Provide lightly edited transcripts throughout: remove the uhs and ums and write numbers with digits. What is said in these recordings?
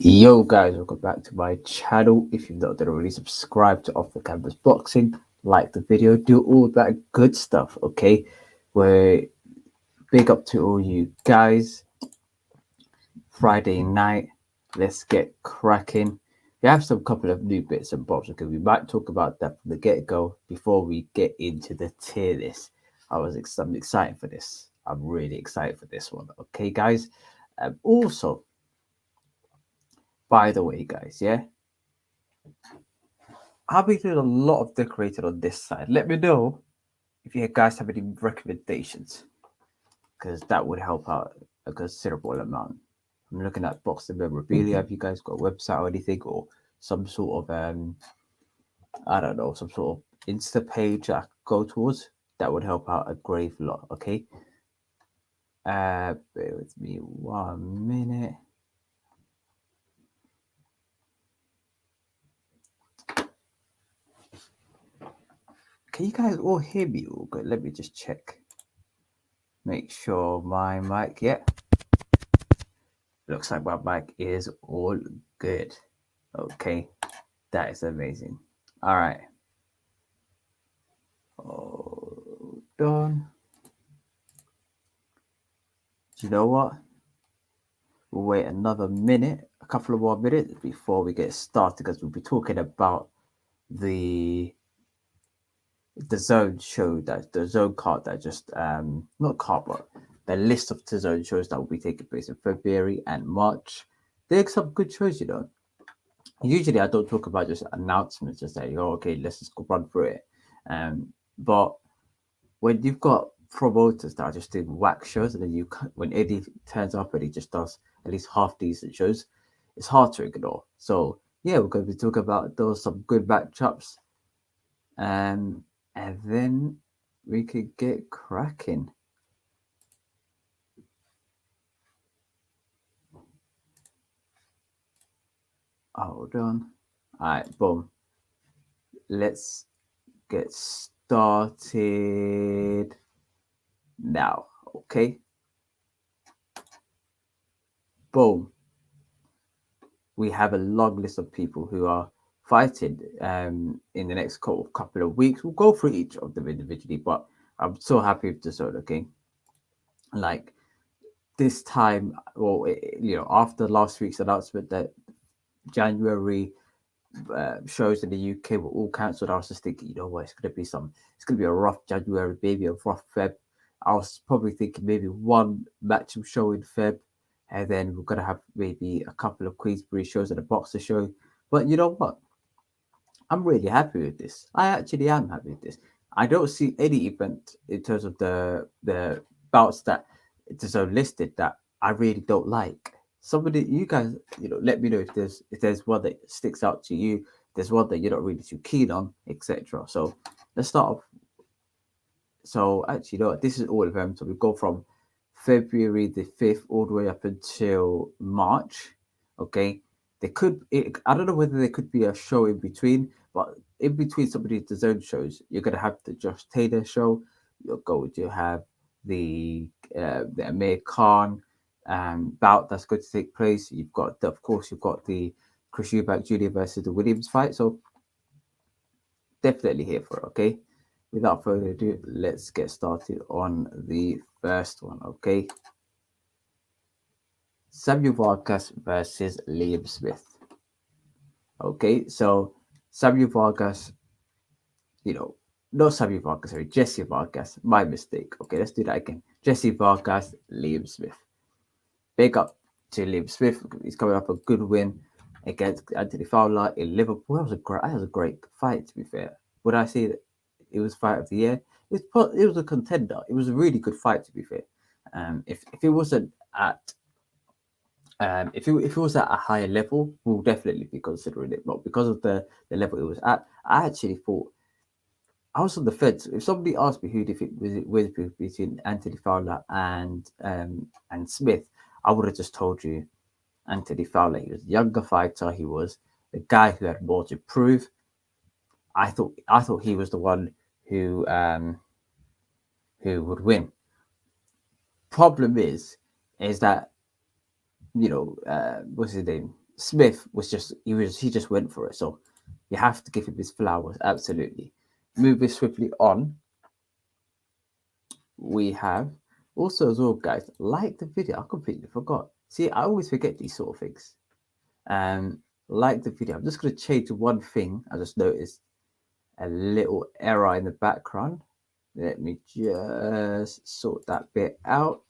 Yo guys, welcome back to my channel. If you've not already, subscribe to Off the Canvas Boxing, like the video, do all that good stuff, okay? We're big up to all you guys. Friday night, let's get cracking. We have some couple of new bits and bobs, okay? We might talk about that from the get-go before we get into the tier list. I'm excited for this. I'm really excited for this one, okay, guys? Also, by the way, guys, yeah, I'll be doing a lot of decorating on this side. Let me know if you guys have any recommendations, because that would help out a considerable amount. I'm looking at boxing memorabilia. Have you guys got a website or anything, or some sort of I don't know, some sort of Insta page I could go towards? That would help out a great lot. Okay. Bear with me 1 minute. Can you guys all hear me all good? Let me just check. Make sure my mic, yeah. Looks like my mic is all good. Okay. That is amazing. All right. Hold on. Do you know what? We'll wait another minute, a couple of more minutes before we get started, because we'll be talking about the the zone show, that the zone card that just not card, but the list of the zone shows that will be taking place in February and March. There's some good shows, you know. Usually I don't talk about just announcements, just like, oh, okay, let's just go run through it. But when you've got promoters that are just doing whack shows, and then when Eddie turns up and he just does at least half decent shows, it's hard to ignore. So yeah, we're going to be talking about those some good matchups, and then we could get cracking. Hold on. All right, boom. Let's get started now. Okay. Boom. We have a long list of people who are fighting in the next couple of weeks. We'll go through each of them individually, but I'm so happy with this one. Okay, like this time, well, after last week's announcement that January shows in the UK were all cancelled, I was just thinking, you know what, it's gonna be a rough January, maybe a rough Feb. I was probably thinking maybe one match show in Feb, and then we're gonna have maybe a couple of Queensbury shows and a boxer show. But you know what? I'm really happy with this. I actually am happy with this. I don't see any event in terms of the bouts that it's so listed that I really don't like. Somebody, you guys, let me know if there's one that sticks out to you. There's one that you're not really too keen on, etc. So let's start off. So actually, this is all of them. So we go from February the 5th all the way up until March. Okay, I don't know whether there could be a show in between, but in between some of the zone shows, you're gonna have the Josh Taylor show. You're going to have the Amir Khan bout that's going to take place. Of course, you've got the Chris Eubank Jr. versus the Williams fight. So definitely here for it. Okay. Without further ado, let's get started on the first one. Okay. Samuel Vargas versus Liam Smith. Okay, so Samuel Vargas, not Samuel Vargas, sorry, Jesse Vargas. My mistake. Okay, let's do that again. Jesse Vargas, Liam Smith. Big up to Liam Smith. He's coming up a good win against Anthony Fowler in Liverpool. That was a great fight, to be fair. Would I say that it was fight of the year? It was a contender. It was a really good fight, to be fair. If it wasn't at if it was at a higher level, we'll definitely be considering it. But because of the level it was at, I actually thought I was on the fence. If somebody asked me who do you think was between Anthony Fowler and Smith, I would have just told you Anthony Fowler. He was a younger fighter. He was the guy who had more to prove. I thought he was the one who would win. Problem is that what's his name? Smith he just went for it. So you have to give him his flowers, absolutely. Moving swiftly on, we have also as well, guys, like the video. I completely forgot. See, I always forget these sort of things. Like the video. I'm just going to change one thing. I just noticed a little error in the background. Let me just sort that bit out.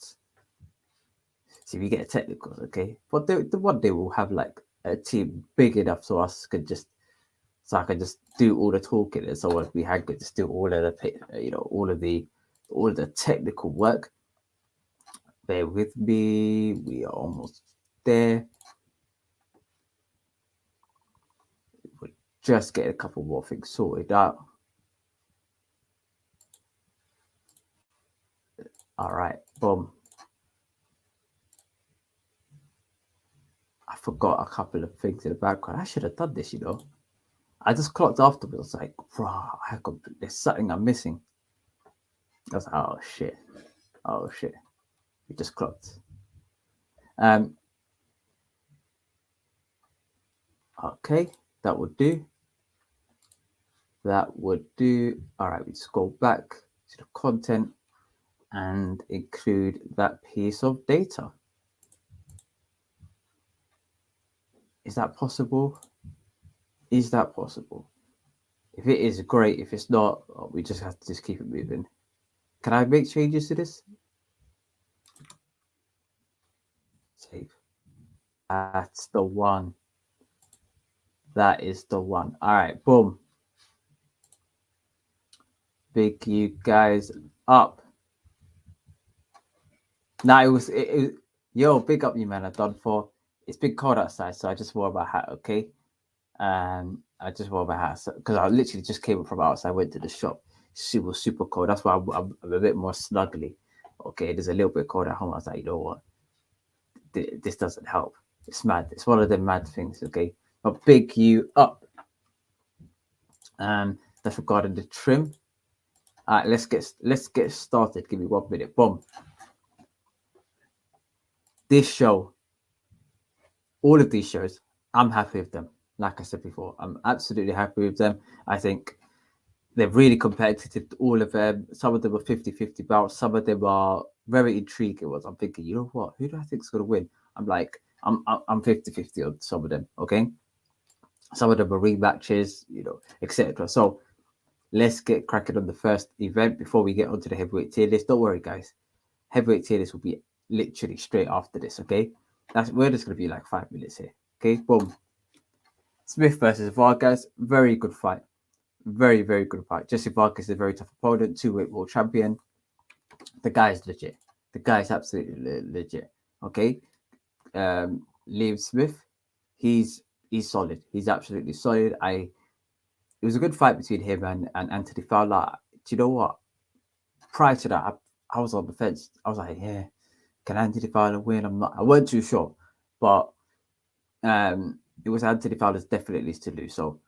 See, we get technicals, okay? But the one day we'll have like a team big enough so I can just do all the talking, and so if we had could just do all of the all of the technical work. Bear with me, we are almost there. We'll just get a couple more things sorted out. All right, boom. I forgot a couple of things in the background. I should have done this, I just clocked afterwards, like, bro, there's something I'm missing. I was like, oh shit. Oh shit. We just clocked. Okay, that would do. That would do. All right, we just go back to the content and include that piece of data. Is that possible? Is that possible? If it is, great. If it's not, we just have to just keep it moving. Can I make changes to this? Save. That's the one. That is the one. All right, boom. Big you guys up. Now it was yo, big up you man. I've done for. It's been cold outside, so I just wore my hat. Okay, I just wore my hat because I literally just came from outside. Went to the shop. Super cold. That's why I'm a bit more snuggly. Okay, there's a little bit cold at home. I was like, you know what? This doesn't help. It's mad. It's one of the mad things. Okay, but big you up. That's regarding the trim. All right, let's get started. Give me 1 minute. Boom. This show, all of these shows, I'm happy with them. Like I said before, I'm absolutely happy with them. I think they're really competitive, all of them. Some of them are 50-50 bouts. Some of them are very intriguing ones. I'm thinking, you know what? Who do I think is going to win? I'm like, I'm 50-50 on some of them, okay? Some of them are rematches, etc. So let's get cracking on the first event before we get onto the heavyweight tier list. Don't worry, guys. Heavyweight tier list will be literally straight after this, okay? We're just going to be like 5 minutes here, okay? Boom. Smith versus Vargas, very good fight. Very, very good fight. Jesse Vargas is a very tough opponent, two-weight world champion. The guy is legit. The guy is absolutely legit. Okay. Liam Smith, he's solid. He's absolutely solid. It was a good fight between him and Anthony Fowler. Do you know what? Prior to that, I was on the fence. I was like, yeah, can Anthony Fowler win? I wasn't too sure, but it was Anthony Fowler's definitely to lose. So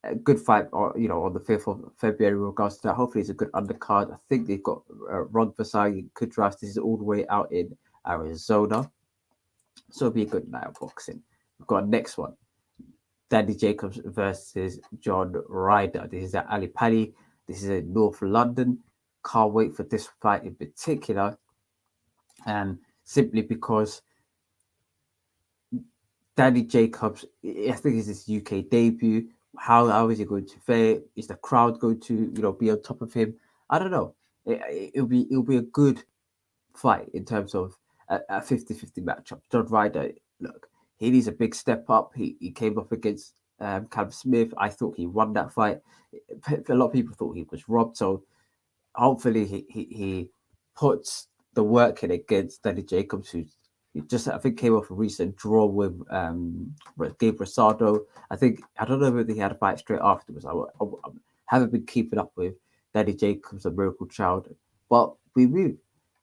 a good fight, or on the 5th of February. In regards to that, hopefully it's a good undercard. I think they've got Ron Versailles, Kudras. This is all the way out in Arizona, so it'll be a good night of boxing. We've got next one, Danny Jacobs versus John Ryder. This is at Ali Pali. This is in North London. Can't wait for this fight in particular, simply because Danny Jacobs, I think it's his UK debut. How is he going to fare? Is the crowd going to be on top of him? I don't know. It'll be a good fight in terms of a 50-50 matchup. John Ryder, look, he needs a big step up. He came up against Callum Smith. I thought he won that fight. A lot of people thought he was robbed. So hopefully he puts the work in against Danny Jacobs, who's he just, I think, came off a recent draw with Gabe Rosado. I don't know whether he had a fight straight afterwards. I haven't been keeping up with Danny Jacobs, a miracle child. But we move.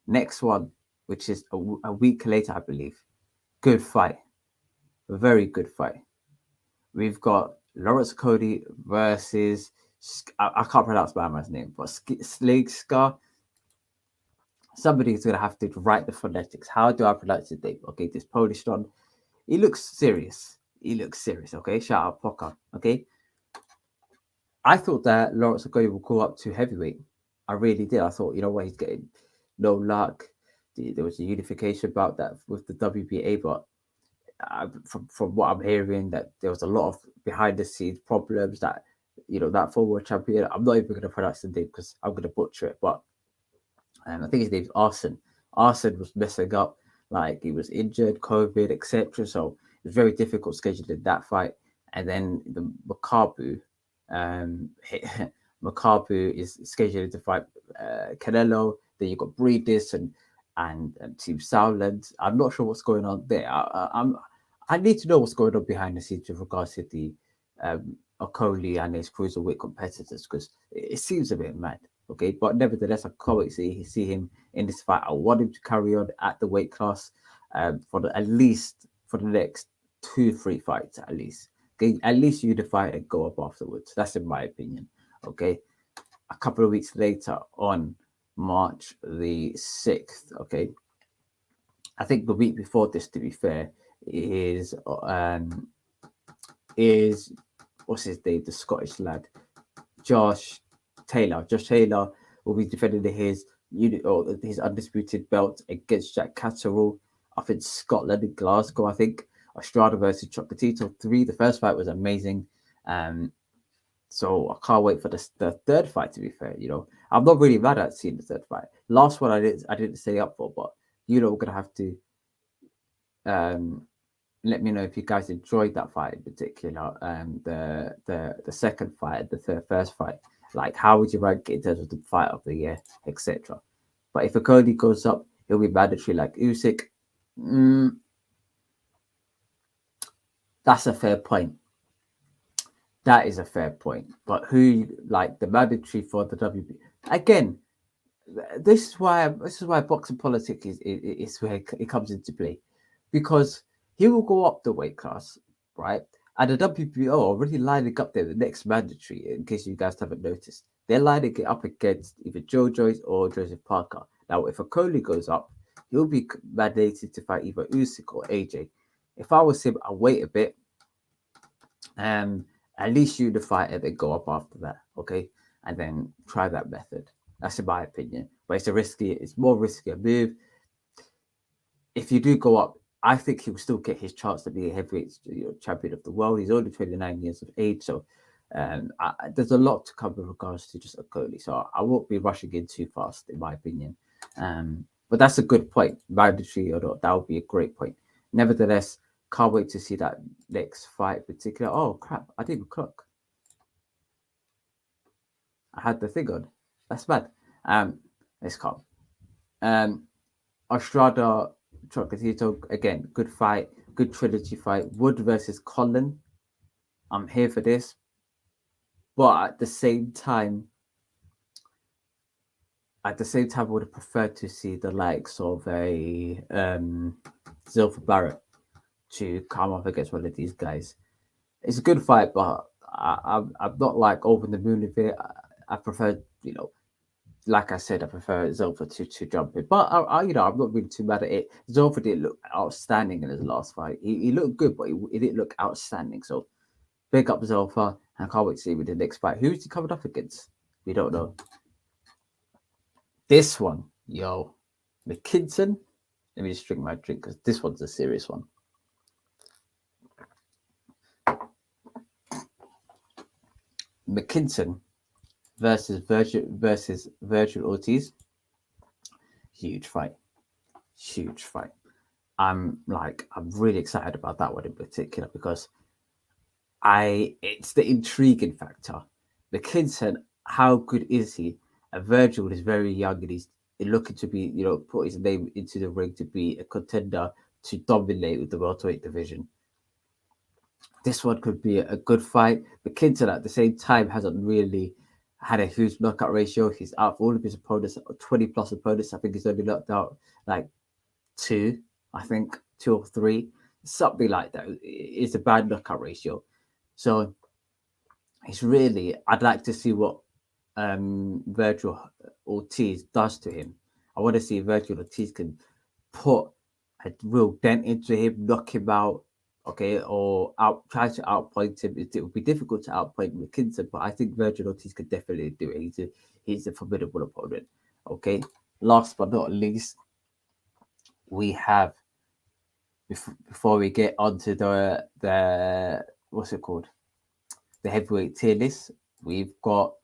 Next one, which is a week later, I believe. Good fight. A very good fight. We've got Lawrence Cody versus, I can't pronounce my man's name, but Sligscar. Somebody's going to have to write the phonetics. How do I pronounce his name? Okay, this Polish one. He looks serious. he looks serious. Okay, shout out Poker. Okay, I thought that Lawrence Okoye would go up to heavyweight. I really did. I thought, you know what, he's getting no luck. There was a unification about that with the WBA, but from what I'm hearing, that there was a lot of behind the scenes problems. That that former champion. I'm not even going to pronounce the name because I'm going to butcher it. But I think his name's Arson. Arson was messing up, like he was injured, COVID, etc. So it was very difficult scheduling that fight. And then the Makabu, um, Makabu is scheduled to fight Canelo. Then you got Breedis and Team Southland. I'm not sure what's going on there. I need to know what's going on behind the scenes with regards to the Okoli and his cruiserweight competitors because it seems a bit mad. Okay, but nevertheless, I can't wait to see him in this fight. I want him to carry on at the weight class at least for the next 2-3 fights at least. Okay, at least unify and go up afterwards. That's in my opinion. Okay, a couple of weeks later on March the 6th. Okay, I think the week before this, to be fair, is what's his name? The Scottish lad, Josh Taylor. Josh Taylor will be defending his undisputed belt against Jack Catterall up in Scotland in Glasgow. I think Estrada versus Chocolatito 3. The first fight was amazing. So I can't wait for the third fight. To be fair, I'm not really mad at seeing the third fight. Last one I didn't stay up for, but we're gonna have to let me know if you guys enjoyed that fight in particular. The second fight, the first fight. Like, how would you rank it in terms of the fight of the year, etc. But if a Cody goes up, he'll be mandatory like Usyk. That's a fair point. That is a fair point. But who like the mandatory for the WB again? This is why boxing politics is where it comes into play, because he will go up the weight class, right? And the WBO already lining up there the next mandatory. In case you guys haven't noticed, they're lining it up against either Joe Joyce or Joseph Parker. Now, if a Coley goes up, he'll be mandated to fight either Usyk or AJ. If I was him, I'll wait a bit, at least unify and then go up after that, okay? And then try that method. That's in my opinion. But it's more risky a move. If you do go up, I think he will still get his chance to be a heavyweight champion of the world. He's only 29 years of age, so there's a lot to come with regards to just Okoli. So I won't be rushing in too fast, in my opinion. But that's a good point. Mandatory or not, that would be a great point. Nevertheless, can't wait to see that next fight in particular. Oh crap, I didn't even clock. I had the thing on. That's bad. Let's come. Estrada Chocolatito, again, good fight, good trilogy fight. Wood versus Colin. I'm here for this. But at the same time, I would have preferred to see the likes of a Zilpha Barrett to come up against one of these guys. It's a good fight, but I'm not like over the moon with it. I prefer, like I said, I prefer Zilpha to jump in. But I'm not really too mad at it. Zilpha didn't look outstanding in his last fight. He looked good, but he didn't look outstanding. So big up Zilpha, and I can't wait to see him in the next fight. Who's he coming up against? We don't know. This one, yo, McKinson. Let me just drink my drink because this one's a serious one. McKinson versus Virgil Ortiz. Huge fight. I'm really excited about that one in particular because it's the intriguing factor. McKinson, how good is he? And Virgil is very young and he's looking to be, put his name into the ring to be a contender to dominate with the welterweight division. This one could be a good fight. McKinson at the same time hasn't really had a huge knockout ratio. He's out of all of his opponents, 20 plus opponents. I think he's only knocked out like 2 or 3, something like that. It's a bad knockout ratio. So I'd like to see what Virgil Ortiz does to him. I want to see if Virgil Ortiz can put a real dent into him, knock him out, okay, or try to outpoint him. It would be difficult to outpoint McKinson, but I think Virgil Ortiz could definitely do it. He's a formidable opponent. Okay, last but not least, we have before we get onto the what's it called, the heavyweight tier list, we've got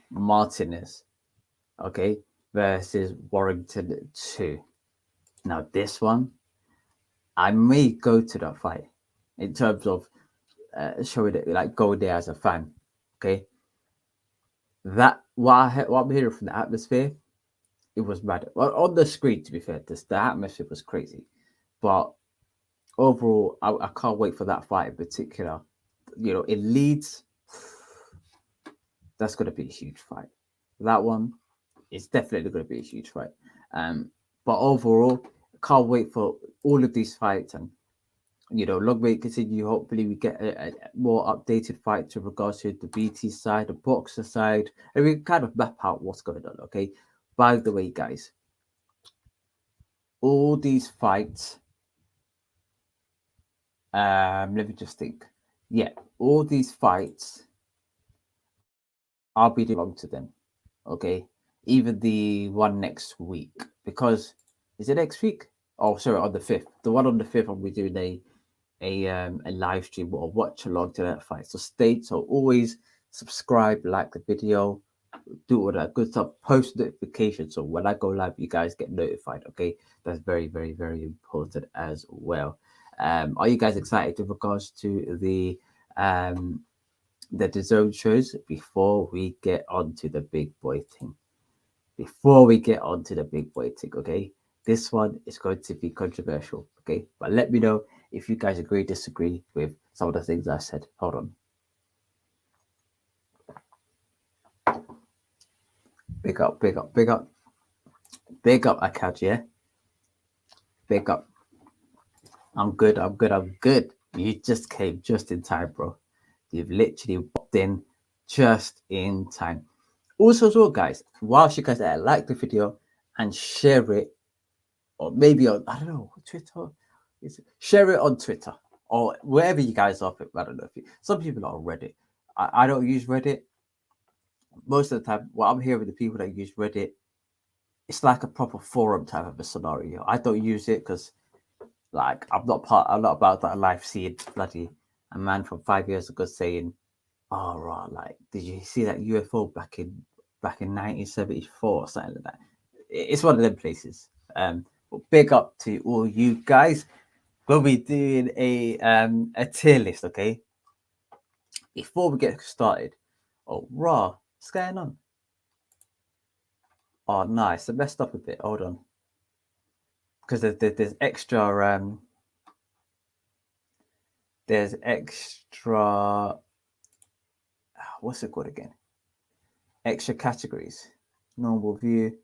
Martinez, okay, versus Warrington 2. Now this one, I may go to that fight in terms of showing it, like go there as a fan. Okay, that what I'm hearing from the atmosphere, it was mad. Well, on the screen, to be fair, the atmosphere was crazy, but overall, I can't wait for that fight in particular. You know, in Leeds, that's going to be a huge fight. That one is definitely going to be a huge fight. Um, but overall, can't wait for all of these fights, and you know, long way continue. Hopefully, we get a more updated fight to regards to the BT side, the boxer side, and we kind of map out what's going on. Okay. By the way, guys, all these fights. Let me just think. Yeah, all these fights, I'll be belong to them. Okay, even the one next week, because is it next week? Oh, sorry, on the 5th. The one on the 5th, I'll be doing a live stream or watch along to that fight. So always subscribe, like the video, do all that good stuff, post notifications. So when I go live, you guys get notified. Okay, that's very, very, very important as well. Are you guys excited in regards to the zone shows before we get on to the big boy thing? Before we get on to the big boy thing, okay? This one is going to be controversial, okay? But let me know if you guys agree, disagree with some of the things I said. Hold on. Big up, big up, big up, big up, Akaj, yeah? Big up. I'm good, I'm good, I'm good. You just came just in time, bro. You've literally popped in just in time. Also, as well, guys, whilst you guys like the video and share it, or maybe on, I don't know, Twitter, share it on Twitter or wherever you guys are. I don't know if some people are on Reddit. I don't use Reddit most of the time. What I'm hearing, the people that use Reddit, it's like a proper forum type of a scenario. I don't use it because, like, I'm not about that life seeing bloody a man from 5 years ago saying, "Oh, right, like, did you see that UFO back in 1974 or something like that?" It's one of them places. But big up to all you guys. We'll be doing a tier list, okay? Before we get started. Oh, raw, what's going on? Oh, nice. I messed up a bit. Hold on, because there's extra there's extra what's it called again? Extra categories. Normal view.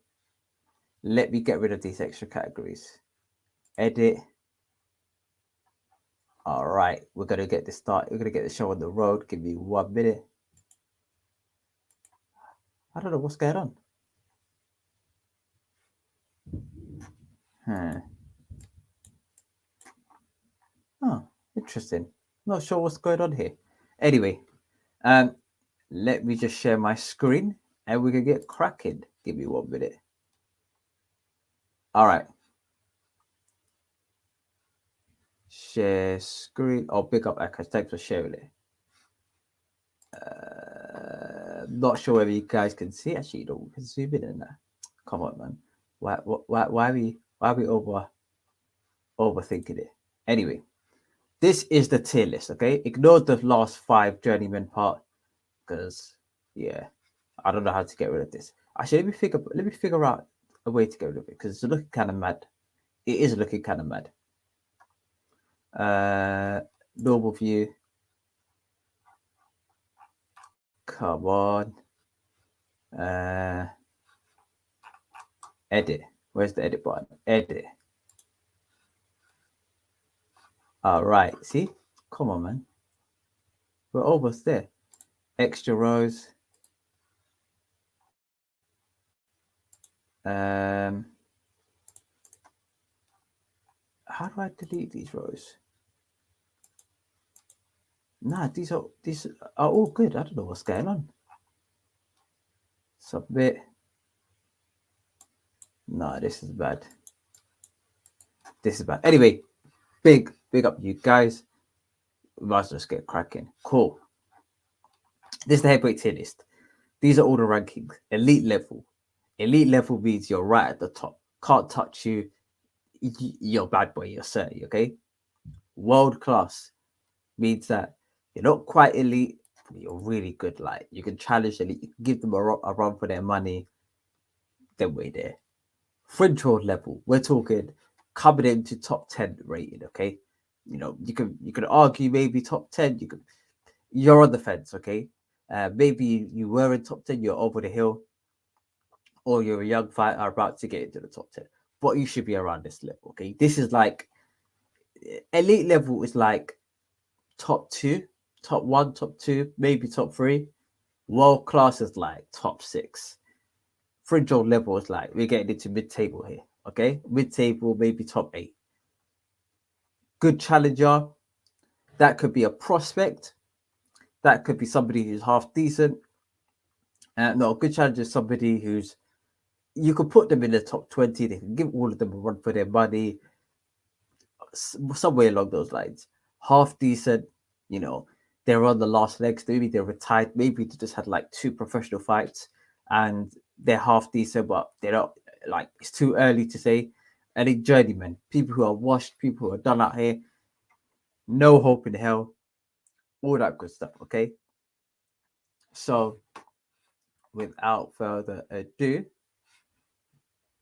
Let me get rid of these extra categories. Edit. All right, we're gonna get this start. We're gonna get the show on the road. Give me 1 minute. I don't know what's going on. Oh, interesting. Not sure what's going on here. Anyway, um, let me just share my screen and we can get cracking. Give me 1 minute. All right. Share screen. Oh, big up, Akash. Thanks for sharing it. Not sure whether you guys can see. Actually, you know, we can zoom in there. Come on, man. Why are we overthinking it? Anyway, this is the tier list. Okay, ignore the last 5 journeyman part because yeah, I don't know how to get rid of this. Actually, let me figure out a way to get rid of it because it's looking kind of mad. It is looking kind of mad. Normal view. Come on. Edit. Where's the edit button? Edit. All right. See? Come on, man. We're almost there. Extra rows. How do I delete these rows? Nah, these are all good. I don't know what's going on. Submit. Nah, this is bad. This is bad. Anyway, big up you guys. We might as well just get cracking. Cool. This is the heavyweight tier list. These are all the rankings. Elite level. Elite level means you're right at the top. Can't touch you. You're bad boy. You're 30. Okay. World class means that you're not quite elite, but you're really good. Like you can challenge elite, you can give them a run for their money. Then we're there. Fringe world level. We're talking coming into top 10 rated. Okay. You can argue maybe top 10. You're on the fence. Okay. Maybe you were in top 10. You're over the hill, or you're a young fighter about to get into the top 10. But you should be around this level. Okay. This is like elite level is like top two, top one, top two, maybe top three. World class is like top six. Fringe level is like we're getting into mid table here. Okay, mid table, maybe top eight. Good challenger. That could be a prospect. That could be somebody who's half decent. No, a good challenger is somebody who's you could put them in the top 20. They can give all of them a run for their money, somewhere along those lines. Half decent, you know, they're on the last legs. Maybe they're retired. Maybe they just had like 2 professional fights and they're half decent, but they're not like it's too early to say. And a journeyman, people who are washed, people who are done out here, no hope in hell, all that good stuff. Okay. So without further ado,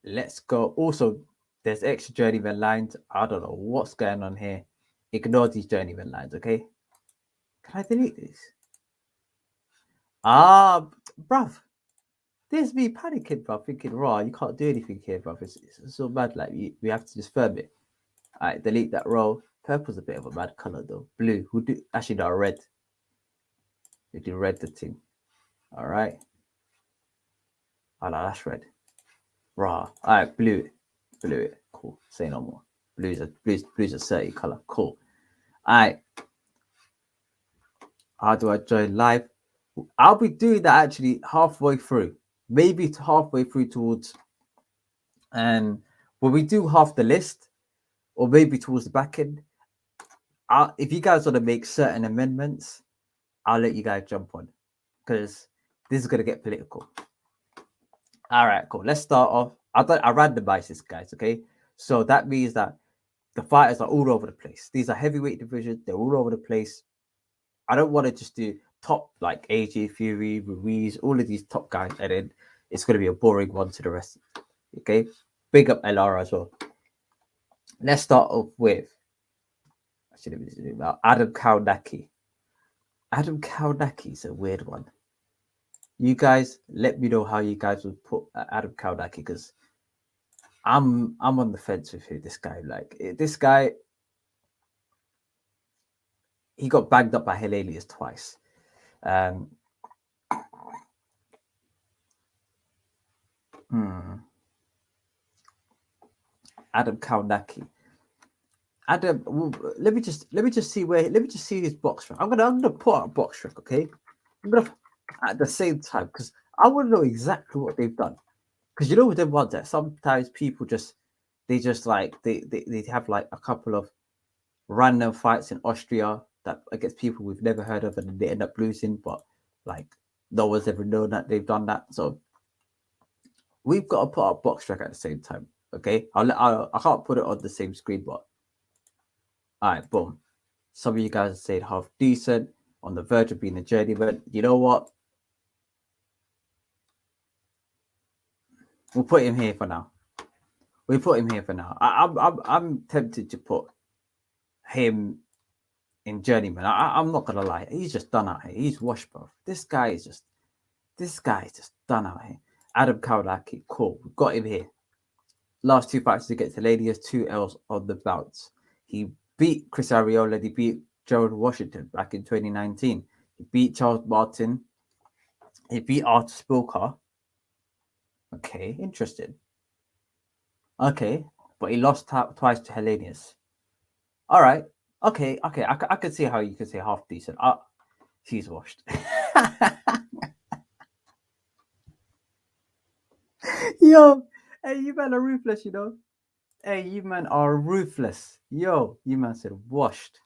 let's go. Also, there's extra journeyman lines. I don't know what's going on here. Ignore these journeyman lines, okay? Can I delete these? Bruv. There's me panicking, bruv, thinking, raw, you can't do anything here, bruv. It's so bad. Like, we have to just firm it. All right, delete that row. Purple's a bit of a bad color, though. Blue. Who do actually no red? We do red the thing. All right. Oh, no, that's red. Raw. All right, blue it. Blue it. Cool. Say no more. Blue's a 30 color. Cool. All right. How do I join live? I'll be doing that actually halfway through, maybe to halfway through towards, and when we do half the list, or maybe towards the back end, if you guys want to make certain amendments, I'll let you guys jump on because this is going to get political. All right, cool. Let's start off. I randomized this, guys. Okay, so that means that the fighters are all over the place. These are heavyweight divisions. They're all over the place. I don't want to just do top like AJ Fury, Ruiz, all of these top guys, and then it's going to be a boring one to the rest. Okay, big up LR as well. Let's start off with Adam Kownacki. Adam Kownacki is a weird one. You guys, let me know how you guys would put Adam Kownacki because I'm on the fence with who this guy. Like this guy, he got bagged up by Helenius twice. Adam Kownacki. Adam, let me just see his box rank. I'm gonna put out a box rank, okay? I'm gonna at the same time because I want to know exactly what they've done. Because you know with them ones that sometimes people they have like a couple of random fights in Austria that against people we've never heard of and they end up losing, but like no one's ever known that they've done that. So we've got to put our box track at the same time. Okay, I can't put it on the same screen, but all right, boom. Some of you guys said half decent, on the verge of being a journeyman. You know what? We'll put him here for now. We put him here for now. I'm tempted to put him in journeyman. I'm not gonna lie. He's just done out here. He's washed, bro. This guy is just done out here. Adam Kownacki, cool. We've got him here. Last 2 fights against Helenius, 2 L's on the bounce. He beat Chris Arreola. He beat Gerald Washington back in 2019. He beat Charles Martin. He beat Artur Spilka. Okay, interesting. Okay, but he lost twice to Helenius. All right, Okay, I can see how you could say half decent. She's washed. Yo, hey, you men are ruthless, you know. Hey, you men are ruthless. Yo, you man said washed.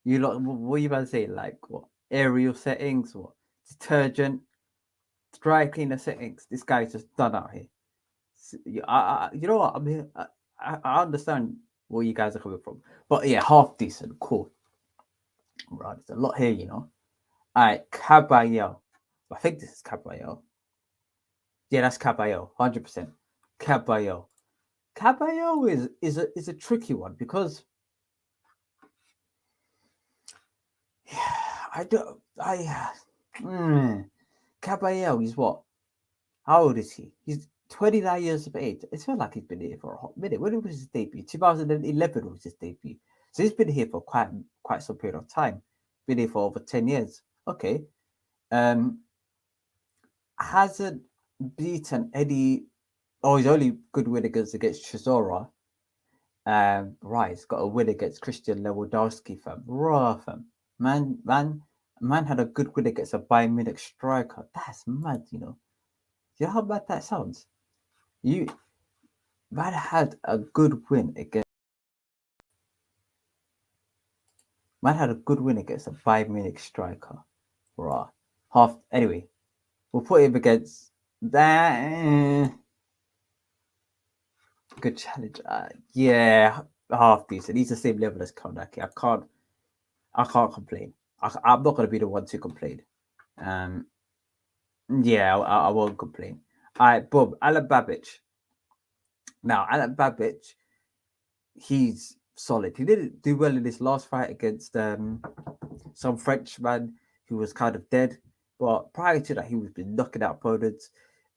You lot, what you man say? Like what? Aerial settings, what? Detergent, dry cleaner settings. This guy's just done out here. You know what? I mean, I understand where you guys are coming from, but yeah, half decent, cool. Right, there's a lot here, you know. All right, Caballero. I think this is Caballero. Yeah, that's Caballero, 100%. Caballero. Caballero is a tricky one because I don't mm, Caballero is what? How old is he? He's 29 years of age. It feels like he's been here for a hot minute. When was his debut? 2011 was his debut. So he's been here for quite some period of time. Been here for over 10 years. Okay. Um, hasn't beaten any. Oh, his only good win against Chisora. Right, he's got a win against Christian Lewandowski, fam. Raw, fam. Man had a good win against a Bayern Munich striker. That's mad, you know. You know how bad that sounds? You Man had a good win against Man had a good win against a Bayern Munich striker. Raw. Half anyway. We'll put him against that. Good challenge. Yeah, half decent. He's the same level as Konaki. I can't complain. I'm not gonna be the one to complain. Um, yeah, I won't complain. All right, boom. Alan Babic. Now, Alan Babic, he's solid. He didn't do well in this last fight against some Frenchman who was kind of dead. But prior to that, he was been knocking out opponents.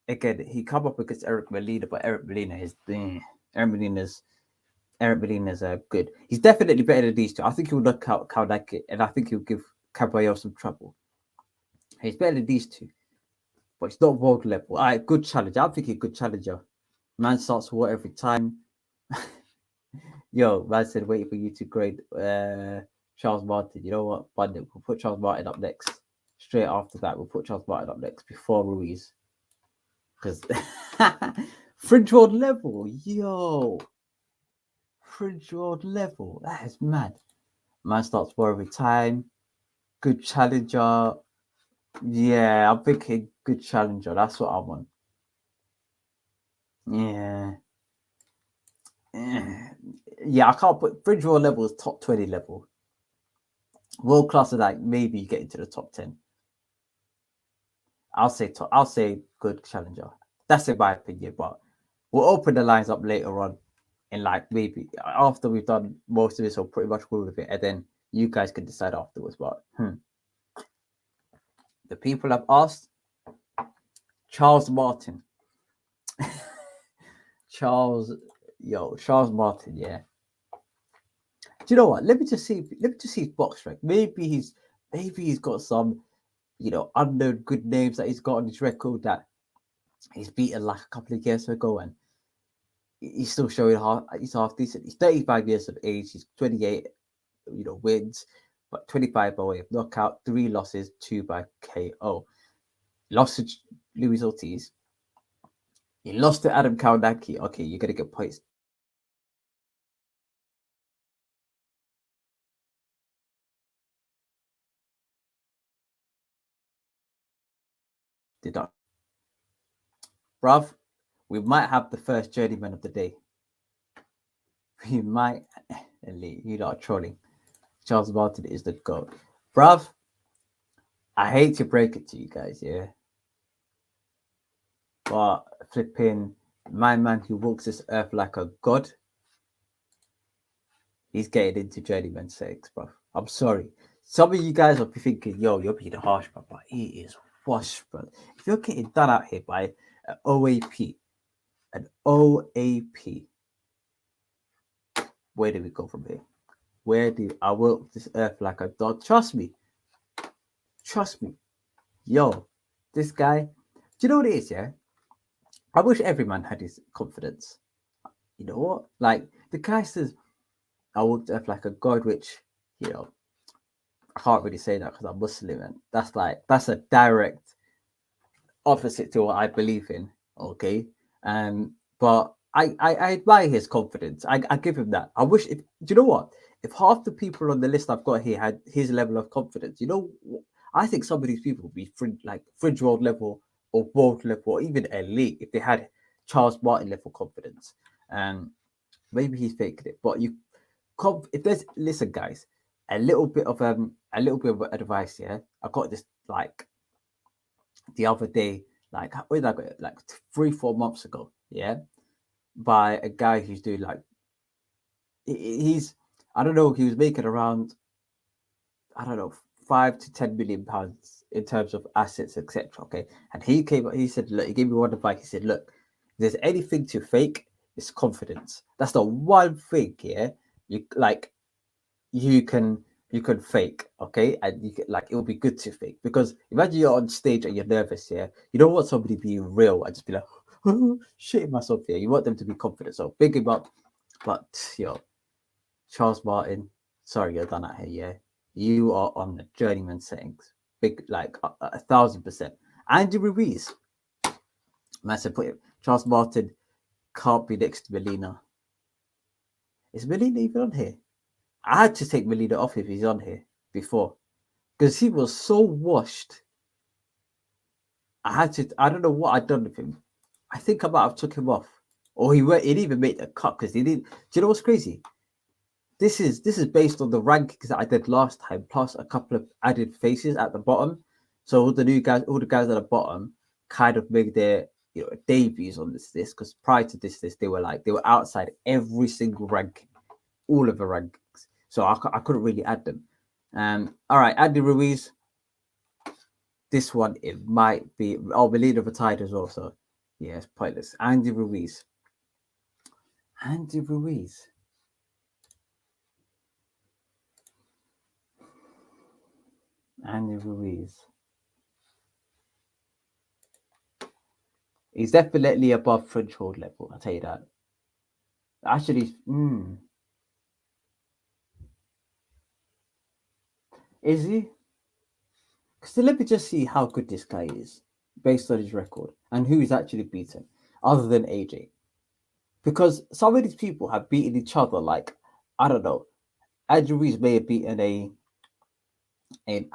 Again, he come up against Eric Molina, but Eric Molina's Eric Molina's good. He's definitely better than these two. I think he'll knock out Kaudaki, and I think he'll give Caballero some trouble. He's better than these two, but it's not world level. All right, good challenge. I'm thinking good challenger. Man starts war every time. Yo, man said waiting for you to grade Charles Martin. You know what? We'll put Charles Martin up next. Straight after that, we'll put Charles Martin up next before Ruiz. Because Fringe World level, yo. Fringe World level. That is mad. Man starts war every time. Good challenger. Yeah, I'm thinking good challenger. That's what I want. Yeah. Yeah, I can't put Fringe World level is top 20 level. World class is like maybe you get into the top 10. I'll say good challenger. That's in my opinion, but we'll open the lines up later on and like maybe after we've done most of this or pretty much all of it, and then you guys can decide afterwards. But the people have asked Charles Martin. Charles Martin, yeah. Do you know what? Let me just see his box strength. Maybe he's got some, unknown good names that he's got on his record that he's beaten like a couple of years ago, and he's still showing he's half decent. He's 35 years of age. He's 28, wins, but 25 by way of knockout, 3 losses, 2 by KO. Lost to Luis Ortiz. He lost to Adam Kaunaki. Okay, you're gonna get points. Deduct. Bruv, we might have the first journeyman of the day. We might. You lot are trolling. Charles Martin is the GOAT. Bruv, I hate to break it to you guys, yeah. But flipping my man who walks this earth like a god, he's getting into journeyman sex, bro. I'm sorry. Some of you guys will be thinking, yo, you're being harsh, bro, but he is washed, bro. If you're getting done out here by an OAP, where do we go from here? I walk this earth like a dog? Trust me. Yo, this guy, do you know what it is, yeah? I wish every man had his confidence. You know what? Like, the guy says, I would have like a God, which, you know, I can't really say that because I'm Muslim, and that's a direct opposite to what I believe in. Okay, but I admire his confidence. I give him that. I wish if, do you know what? If half the people on the list I've got here had his level of confidence, you know, I think some of these people would be fringe world level or world level or even elite if they had Charles Martin level confidence. And maybe he's faking it, but if there's, listen guys, a little bit of advice. Yeah, I got this like the other day, like when did I got it? Like 3 4 months ago. Yeah, by a guy who's doing like he's I don't know, he was making around, I don't know, 5 to 10 million pounds in terms of assets, etc. Okay, and he said, look, he gave me one advice. He said, look, if there's anything to fake, it's confidence. That's the one thing. Yeah, you like you can you can fake, okay, and you can, like, it'll be good to fake, because imagine you're on stage and you're nervous. Yeah, you don't want somebody being real and just be like shitting myself here. You want them to be confident, so big him up. But yo, Charles Martin, sorry you're done out here. Yeah, you are on the journeyman settings, big, like 1,000%. Andy Ruiz, man said, put it, Charles Martin can't be next to Melina. Is Melina even on here? I had to take Melina off if he's on here before, because he was so washed. I don't know what I'd done with him. I think I might have took him off. Or he didn't even make the cut because he didn't. Do you know what's crazy? This is based on the rankings that I did last time, plus a couple of added faces at the bottom. So all the guys at the bottom kind of made their, debuts on this list, because prior to this list they were outside every single ranking, all of the rankings. So I couldn't really add them. All right, Andy Ruiz. This one, it might be. Oh, Melina retired as well, so yeah, it's pointless. Andy Ruiz. Andy Ruiz. Andy Ruiz. He's definitely above French hold level. I'll tell you that. Actually, is he? So let me just see how good this guy is based on his record and who he's actually beaten, other than AJ. Because some of these people have beaten each other. Like, I don't know. Andrew Ruiz may have beaten an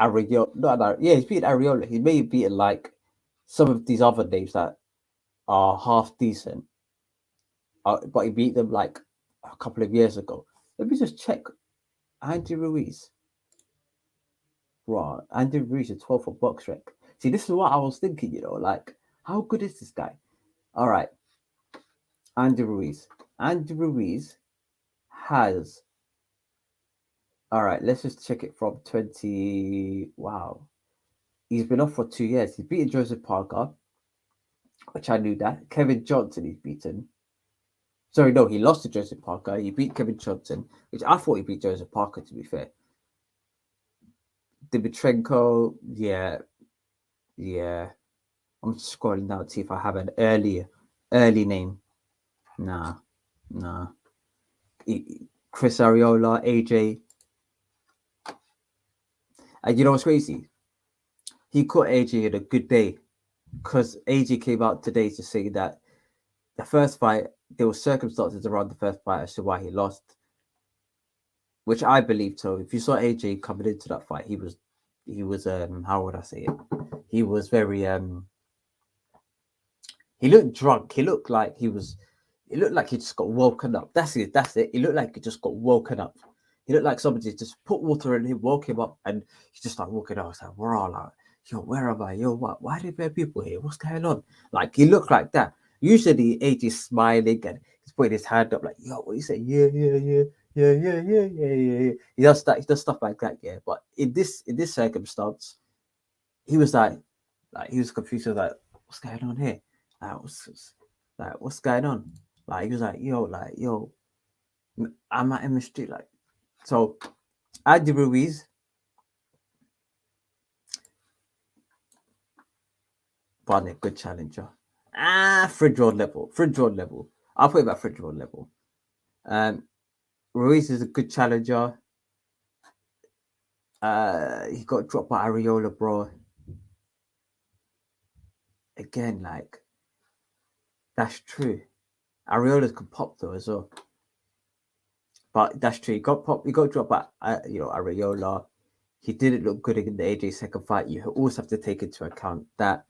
Ariola. No, yeah, he's beaten Ariola. He may have beaten like some of these other names that are half decent, but he beat them like a couple of years ago. Let me just check. Andy Ruiz. Right. Andy Ruiz is 12 for box rec. See, this is what I was thinking, like, how good is this guy? All right. Andy Ruiz. Andy Ruiz has. All right, let's just check it from 20. Wow. He's been off for 2 years. He's beaten Joseph Parker, which I knew that. Kevin Johnson he's beaten. Sorry, no, he lost to Joseph Parker. He beat Kevin Johnson, which I thought he beat Joseph Parker, to be fair. Dimitrenko, yeah, yeah. I'm scrolling down to see if I have an early name. Nah, nah. Chris Ariola, AJ. And you know what's crazy? He caught AJ in a good day, because AJ came out today to say that the first fight, there were circumstances around the first fight as to why he lost, which I believe so. If you saw AJ coming into that fight, he was how would I say it? He was very he looked drunk. He looked like it looked like he just got woken up. That's it. That's it. He looked like he just got woken up. He looked like somebody just put water in him, woke him up, and he just started walking out. I was like, we're all like, yo, where am I? Yo, what? Why are there people here? What's going on? Like, he looked like that. Usually, AJ is smiling and he's putting his hand up, like, yo, what you say? Yeah, yeah, yeah, yeah, yeah, yeah, yeah, yeah, yeah. He does that. He does stuff like that. Yeah, but in this circumstance, he was like he was confused. He was like, what's going on here? What's going on? Like, he was like, yo, I'm at in street, like. So Andy Ruiz, but a good challenger. Fridge road level. I'll put him at fridge road level. Um, Ruiz is a good challenger. He got dropped by Ariola, bro. Again, like that's true. Ariola's could pop though as well, but that's true. He got pop. He got dropped by Ariola. He didn't look good in the AJ second fight. You also have to take into account that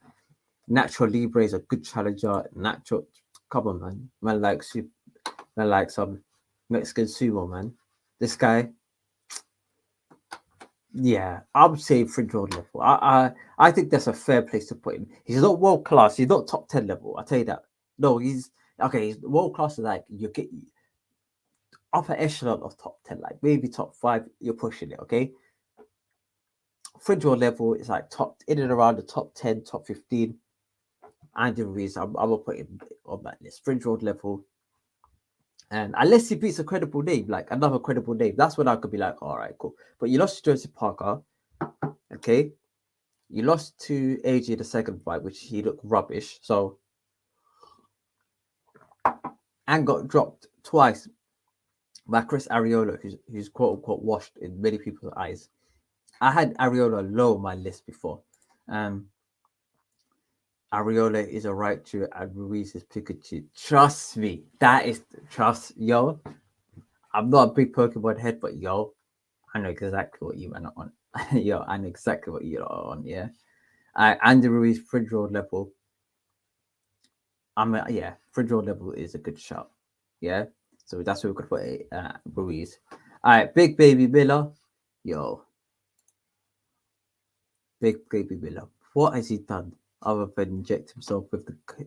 Nacho Libre is a good challenger. Nacho, come on, man like some Mexican sumo man. This guy, yeah, I would say fringe world level. I think that's a fair place to put him. He's not world class. He's not top 10 level. I'll tell you that. No, he's okay. He's world class. Is like you get upper echelon of top 10, like maybe top 5. You're pushing it. Okay, fringe world level is like top in and around the top 10, top 15. And the reason I'm gonna put him on that list, fringe world level. And unless he beats a credible name, like another credible name, that's when I could be like, all right, cool. But you lost to Joseph Parker, okay? You lost to AJ the second fight, which he looked rubbish. So, and got dropped twice by Chris Ariola, who's quote unquote washed in many people's eyes. I had Ariola low on my list before. Um, Ariola is a right to and Ruiz is Pikachu. Trust me, that is trust, yo. I'm not a big Pokemon head, but yo, I know exactly what you went on. Yo, I know exactly what you're on. Yeah, Andy Ruiz fringe road level. Yeah, fringe road level is a good shot. Yeah, so that's where we could put Ruiz. All right, Big Baby Miller. Yo, Big Baby Miller. What has he done other than inject himself with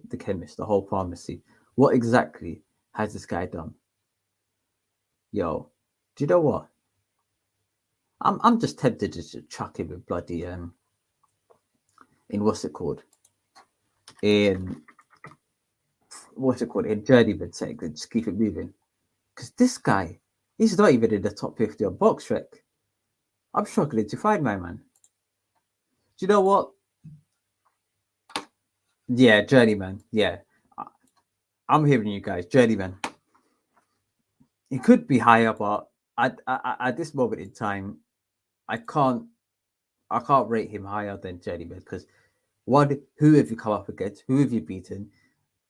the chemist, the whole pharmacy? What exactly has this guy done? Yo, do you know what? I'm just tempted to just chuck him with bloody in what's it called? In what's it called? In journeyman setting and just keep it moving. Because this guy, he's not even in the top 50 on Box Trek. I'm struggling to find my man. Do you know what? Yeah, journeyman. Yeah. I'm hearing you guys, journeyman. It could be higher, but at this moment in time, I can't I can't rate him higher than journeyman because one, who have you come up against? Who have you beaten?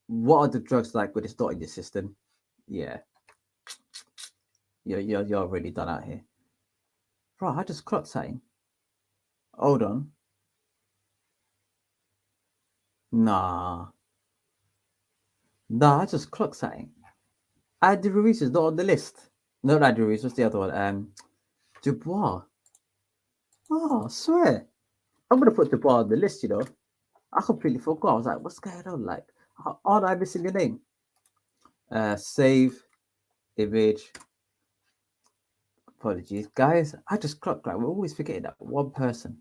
What are the drugs like when it's not in your system? Yeah, you're already done out here. Bro, I just clocked something. Hold on. Nah. Nah, I just clocked something. Andy Ruiz is not on the list. Not Andy Ruiz, what's the other one? Dubois. Oh, I swear. I'm gonna put Dubois on the list, you know. I completely forgot. I was like, what's going on? Like, aren't I missing a name? Save, image. Apologies, guys. I just clocked right. We're always forgetting that one person.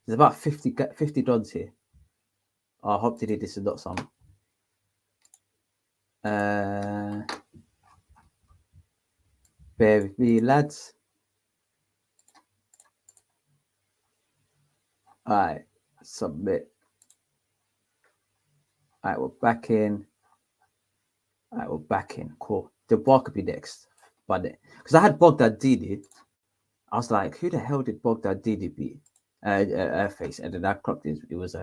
There's about 50 dons here. Oh, I hope today this is not some. Bear with me, lads. All right, submit. All right, we're back in. All right, we're back in. Cool. The bar could be next, but because I had Bogdadidi, I was like, who the hell did Bogdadidi beat? Face, and then I clocked it. It was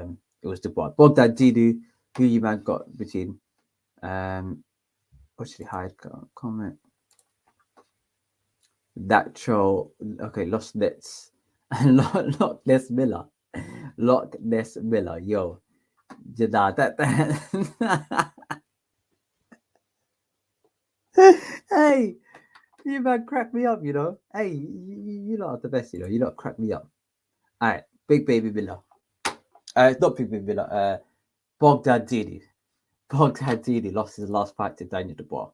Dubois. Bogdadidi, who you man got between what should he hide? Comment that show. Okay, Lost Nets, Loch Ness Miller, Loch Ness Miller. Yo, nah, that. Hey, you man crack me up, you know. Hey, you lot are the best, you know. You lot crack me up. All right, Big Baby Miller. Not Big Baby Miller. Bogdadidi. Bogdadidi lost his last fight to Daniel Dubois.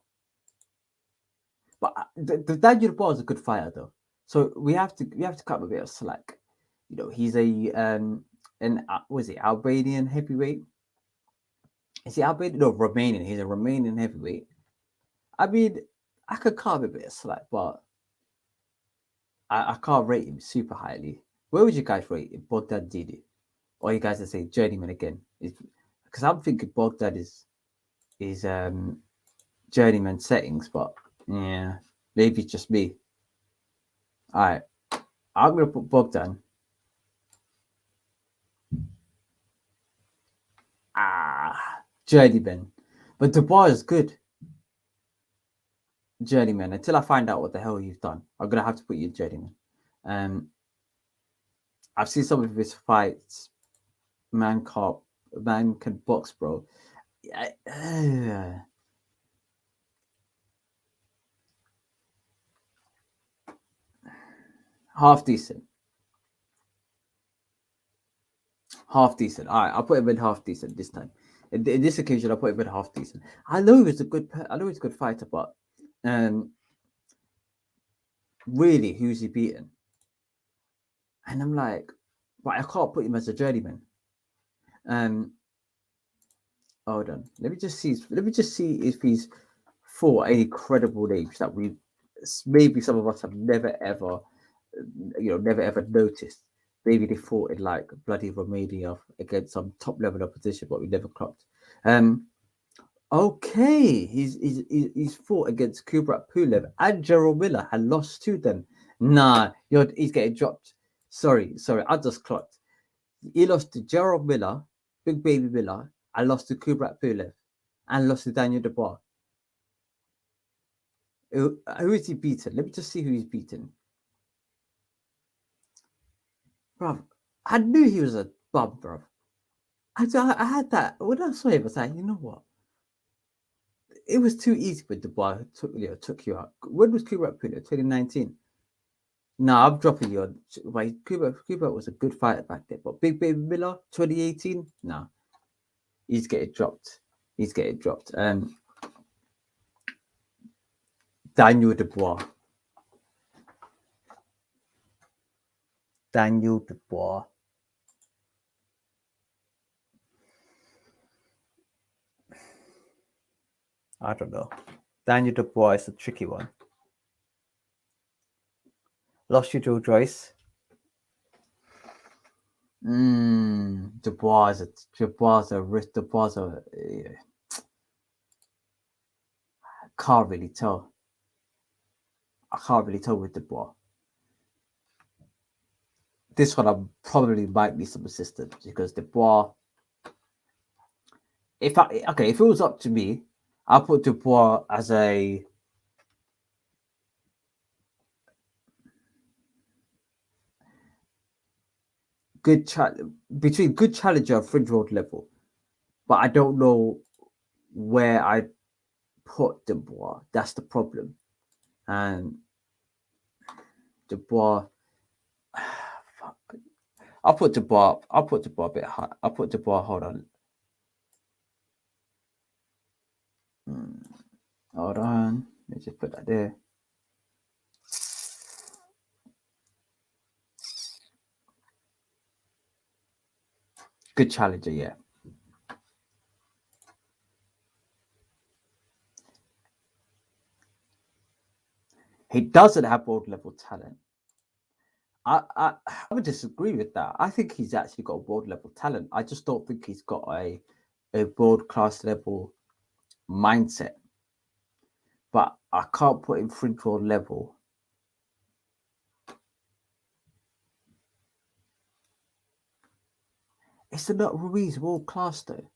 But the Daniel Dubois is a good fighter, though. So we have to cut him a bit of slack. You know, he's an was it Albanian heavyweight? Is he Albanian? No, Romanian. He's a Romanian heavyweight. I mean, I could cut him a bit of slack, but I can't rate him super highly. Where would you guys rate him? Bogdadidi? Or you guys are saying journeyman again? Because I'm thinking Bogdad is journeyman settings, but yeah. Maybe it's just me. All right, I'm gonna put Bogdan. Journeyman, but Dubois is good. Journeyman. Until I find out what the hell you've done, I'm gonna have to put you in Journeyman. Um, I've seen some of his fights. Man can box, bro. Half decent. Half decent. All right, I'll put him in half decent this time. In this occasion, I'll put him in half decent. I know he was a good. I know he's a good fighter, but um, really, who's he beaten? And I'm like, but I can't put him as a journeyman. Um, hold on. Let me just see. Let me just see if he's fought any credible names that we maybe some of us have never ever, never ever noticed. Maybe they fought in like bloody Romania against some top level opposition, but we never clocked. Okay, he's fought against Kubrat Pulev and Gerald Miller and lost to them. Nah, he's getting dropped. Sorry, I just clocked. He lost to Gerald Miller, Big Baby Miller, and lost to Kubrat Pulev, and lost to Daniel Dubois. Who is he beaten? Let me just see who he's beaten. Bruv, I knew he was a bum, bruv. I had that. When I saw him, I was like, you know what? It was too easy with Dubois. Took you out. When was Kubrat Pulev? 2019. No, I'm dropping you on. Kubrat was a good fighter back then. But Big Baby Miller, 2018? No. He's getting dropped. Daniel Dubois. Daniel Dubois. I don't know. Daniel Dubois is a tricky one. Lost you, Joe Joyce. Dubois. Can't really tell. I can't really tell with Dubois. This one I probably might need some assistance because Dubois. If it was up to me, I'll put Dubois as a between good challenger and fringe world level, but I don't know where I put Dubois. That's the problem, and Dubois. I'll put Dubois a bit high. I'll put Dubois. Hold on. Hold on. Let me just put that there. Good challenger, yeah. He doesn't have world level talent. I would disagree with that. I think he's actually got world level talent. I just don't think he's got a world class level mindset. But I can't put him fringe world level. It's not Ruiz world class though.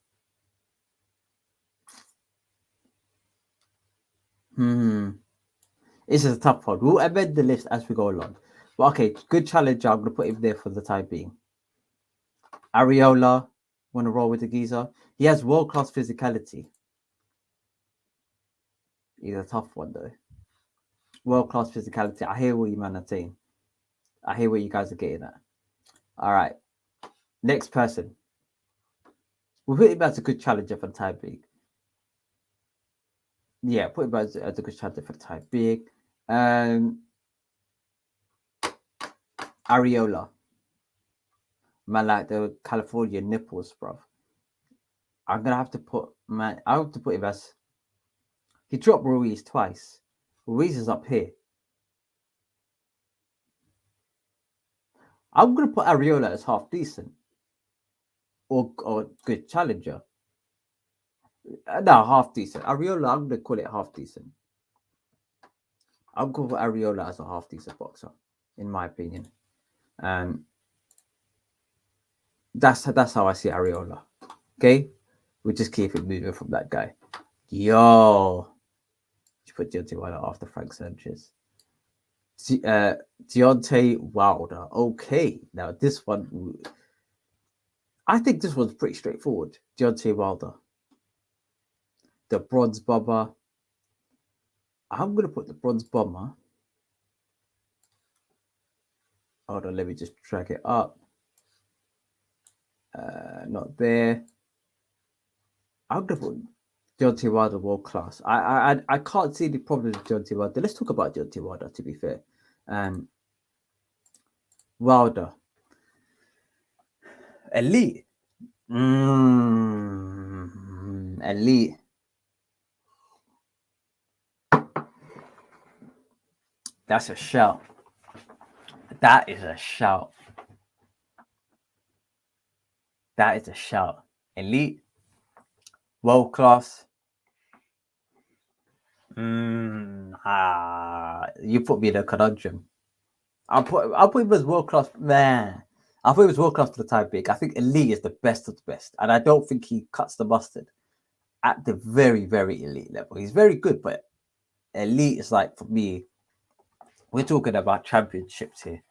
This is a tough one. We'll amend the list as we go along. But okay, good challenger. I'm gonna put him there for the time being. Ariola, want to roll with the geezer? He has world class physicality. He's a tough one though. World class physicality. I hear what you man are saying. I hear what you guys are getting at. All right. Next person. We'll put him as a good challenger for the time being. Yeah, put him as a good challenger for the time being. Ariola. Man, like the California nipples, bro. I'm gonna have to put I have to put him as he dropped Ruiz twice. Ruiz is up here. I'm gonna put Ariola as half decent or good challenger. No, half decent. Ariola, I'm gonna call it half decent. I'll go for Ariola as a half decent boxer, in my opinion. That's how I see Ariola. Okay, we just keep it moving from that guy. Yo, you put Deontay Wilder after Frank Sanchez. Deontay Wilder. Okay, now this one, I think this one's pretty straightforward. Deontay Wilder, the Bronze Bomber. I'm gonna put the Bronze Bomber. Hold on, let me just drag it up. Not there. I'm gonna put Deontay Wilder world class. I can't see the problem with Deontay Wilder. Let's talk about Deontay Wilder. To be fair, Wilder, elite, elite. That's a shout. That is a shout. That is a shout. Elite, world class. You put me in a conundrum. I'll put him as world class. Man, I thought he was world class for the time being. I think elite is the best of the best, and I don't think he cuts the mustard at the very, very elite level. He's very good, but elite is like, for me, we're talking about championships here.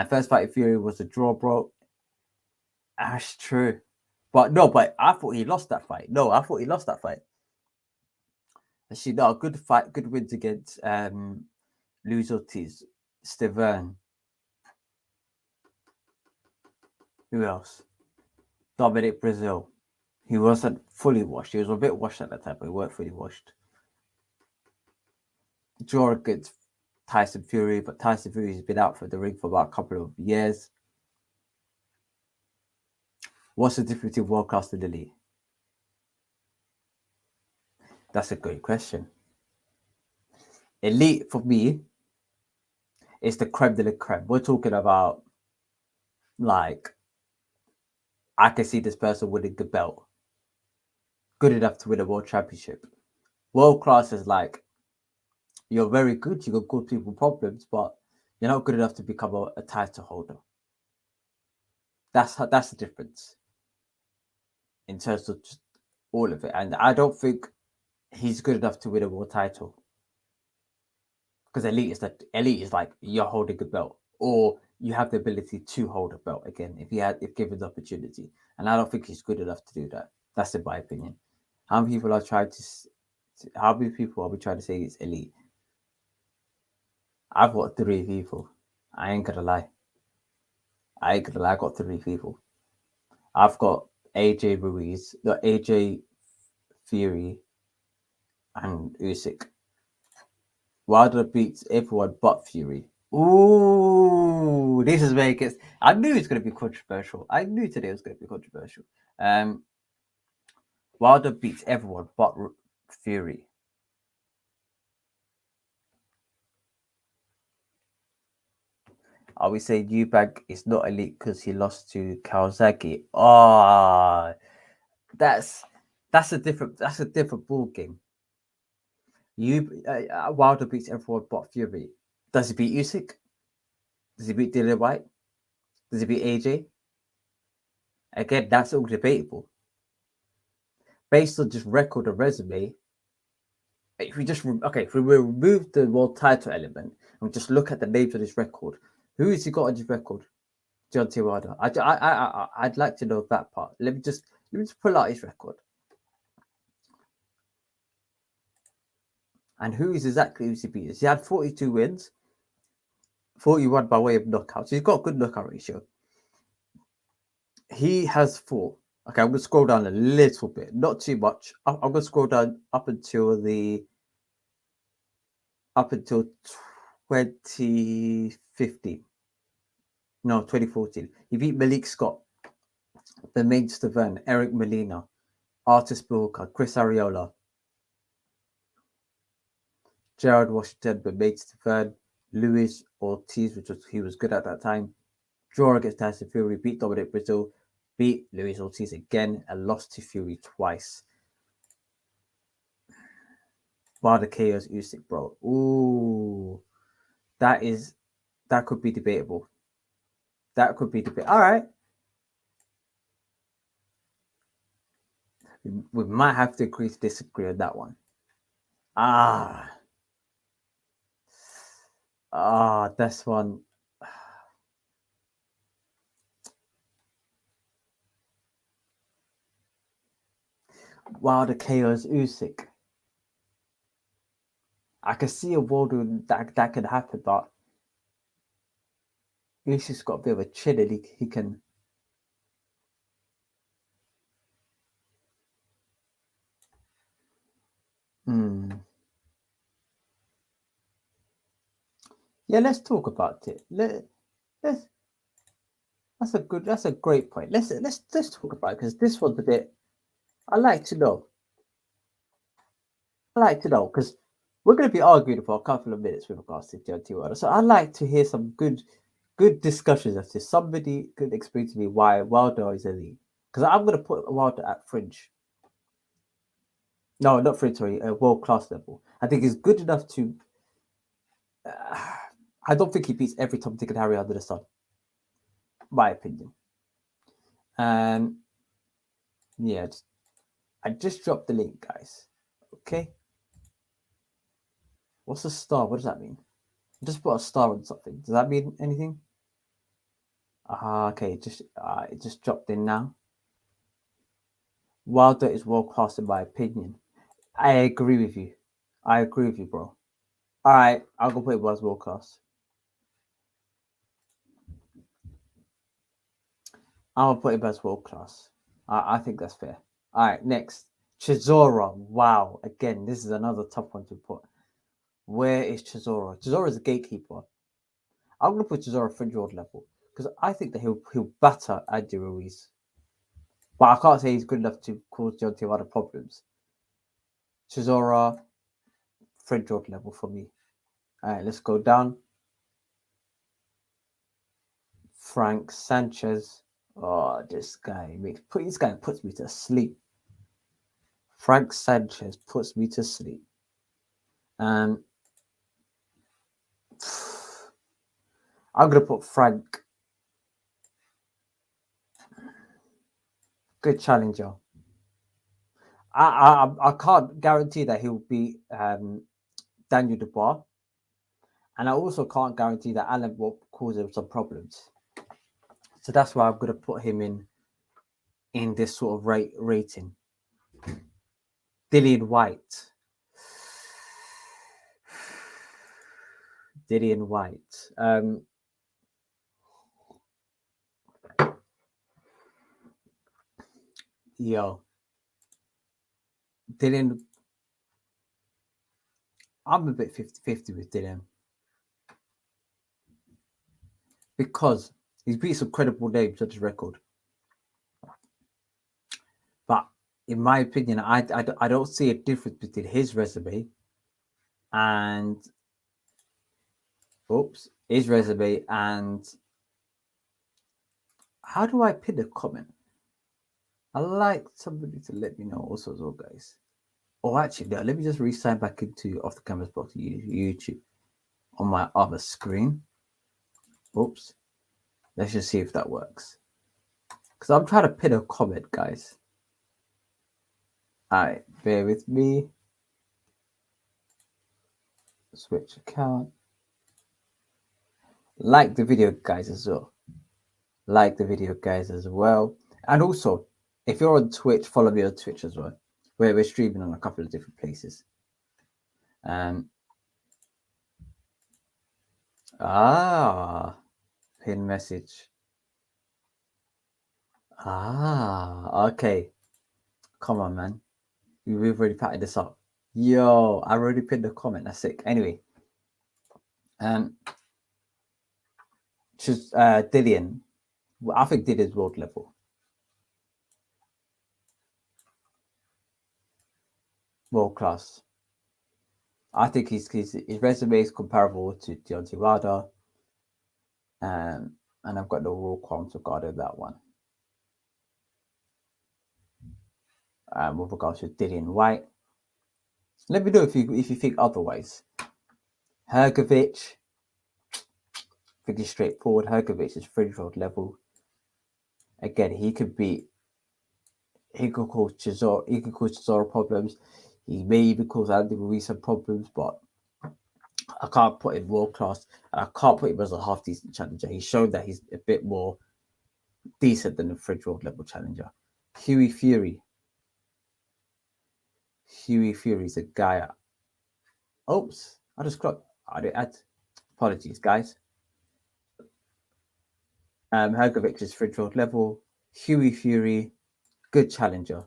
First fight in Fury was a draw, bro. That's true. But I thought he lost that fight. No, I thought he lost that fight. Actually, no, good fight, good wins against Luis Ortiz, Stiverne. Who else? Dominic Brazil. He wasn't fully washed. He was a bit washed at that time, but he weren't fully washed. Draw against Tyson Fury, but Tyson Fury's been out for the ring for about a couple of years. What's the difference between world class and elite? That's a great question. Elite for me is the creme de la creme. We're talking about, like, I can see this person winning the belt, good enough to win a world championship. World class is like, you're very good, you got good people problems, but you're not good enough to become a title holder. That's the difference in terms of just all of it. And I don't think he's good enough to win a world title, because elite is like you're holding a belt, or you have the ability to hold a belt again if given the opportunity. And I don't think he's good enough to do that. That's in my opinion. How many people are trying to? How many people are we trying to say is elite? I've got 3 people. I ain't gonna lie. I got 3 people. I've got AJ Ruiz, the AJ Fury, and Usyk. Wilder beats everyone but Fury. Ooh, this is where it gets. I knew it's going to be controversial. I knew today was going to be controversial. Wilder beats everyone but Fury. Are we saying Eubank is not elite because he lost to Kawasaki? Oh, that's a different ball game. Wilder beats everyone but Fury. Does he beat Usyk? Does he beat Dillian White? Does he beat AJ? Again, that's all debatable. Based on just record and resume, if we remove the world title element and just look at the names on his record, who has he got on his record? Deontay Wilder. I'd like to know that part. Let me just pull out his record. And who is exactly who's he beat? He had 42 wins, 41 by way of knockouts. He's got a good knockout ratio. He has 4. Okay, I'm going to scroll down a little bit, not too much. I'm going to scroll down up until 2015. No, 2014. He beat Malik Scott, Bermane Stiverne, Eric Molina, Artis Booker, Chris Ariola, Gerald Washington, Bermane Stiverne, Luis Ortiz, he was good at that time. Draw against Tyson Fury, beat Dominic Brazil, beat Luis Ortiz again, and lost to Fury twice. Wilder KOs Usyk, bro. Ooh. that could be debatable. That could be debatable. All right. We might have to agree to disagree on that one. This one. Wilder KOs Usyk. I can see a world that could happen, but Usyk's got a bit of a chin and he can. Yeah, let's talk about it. Let's. That's a great point. Let's talk about it because this one's a bit. I like to know because we're going to be arguing for a couple of minutes with regards to Deontay Wilder. So I'd like to hear some good discussions as to somebody could explain to me why Wilder is elite. Because I'm going to put Wilder at fringe. No, not fringe, sorry, a world class level. I think he's good enough to. I don't think he beats every Tom, Dick, and Harry under the sun. My opinion. Yeah, I just dropped the link, guys. Okay. What's a star? What does that mean? I just put a star on something. Does that mean anything? Okay, it just dropped in now. Wilder is world class in my opinion. I agree with you. Bro. All right, I'll go put it as world class. I'll put it as world class. I think that's fair. All right, next. Chisora. Wow. Again, this is another tough one to put. Where is Chisora? Chisora is a gatekeeper. I'm going to put Chisora fringe world level because I think that he'll batter Andy Ruiz. But I can't say he's good enough to cause Deontay Wilder problems. Chisora fringe world level for me. All right, let's go down. Frank Sanchez. Oh, this guy puts me to sleep. Frank Sanchez puts me to sleep. And I'm gonna put Frank. Good challenger. I can't guarantee that he'll be Daniel Dubois, and I also can't guarantee that Alan will cause him some problems. So that's why I'm gonna put him in this sort of rating. Dillian White. Dillian. I'm a bit 50-50 with Dillian. Because he's beat some credible names such as record. But in my opinion, I don't see a difference between his resume and how do I pin a comment? I like somebody to let me know also as well, guys. Oh, actually, no, let me just re-sign back into Off the Canvas Box YouTube on my other screen. Oops. Let's just see if that works. Because I'm trying to pin a comment, guys. All right, bear with me. Switch account. Like the video, guys, as well. And also, if you're on Twitch, follow me on Twitch as well, where we're streaming on a couple of different places. Pin message. Okay. Come on, man. We've already patterned this up. Yo, I already pinned the comment. That's sick. Anyway, just Dillian. I think Dillian's world level. World class. I think his resume is comparable to Deontay Wilder. And I've got no real qualms regarding that one. With regards to Dillian White. Let me know if you think otherwise. Hrgovic, think he's straightforward. Hergovic is fringe world level. Again, he could cause Chisora problems. He may even cause Andy Ruiz some problems, but I can't put him world class, and I can't put him as a half decent challenger. He's shown that he's a bit more decent than a fringe world level challenger. Hughie Fury. Hughie Fury's a guy. Oops, I just clocked. I did add. Apologies, guys. Hergovic is fringe world level. Hughie Fury, good challenger.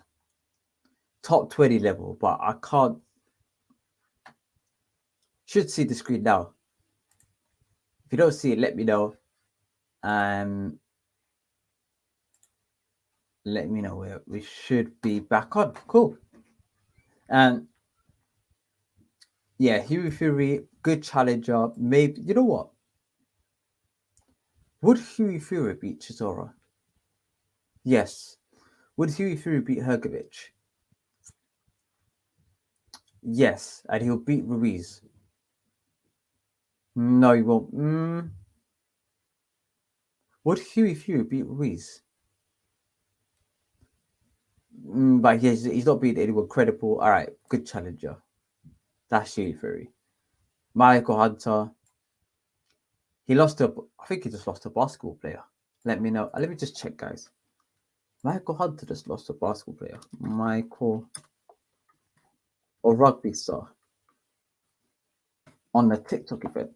Top 20 level, but I can't. Should see the screen now. If you don't see it, let me know. Let me know where we should be back on. Cool. And yeah, Hughie Fury, good challenger. Maybe, you know what? Would Hughie Fury beat Chisora? Yes. Would Hughie Fury beat Hergovic? Yes. And he'll beat Ruiz. No, he won't. Would Hughie Fury beat Ruiz? But he's not beating anyone credible. All right, good challenger. That's Hughie Fury. Michael Hunter. I think he just lost to a basketball player. Let me know. Let me just check, guys. Michael Hunter just lost to a basketball player. Michael or rugby star on the TikTok event.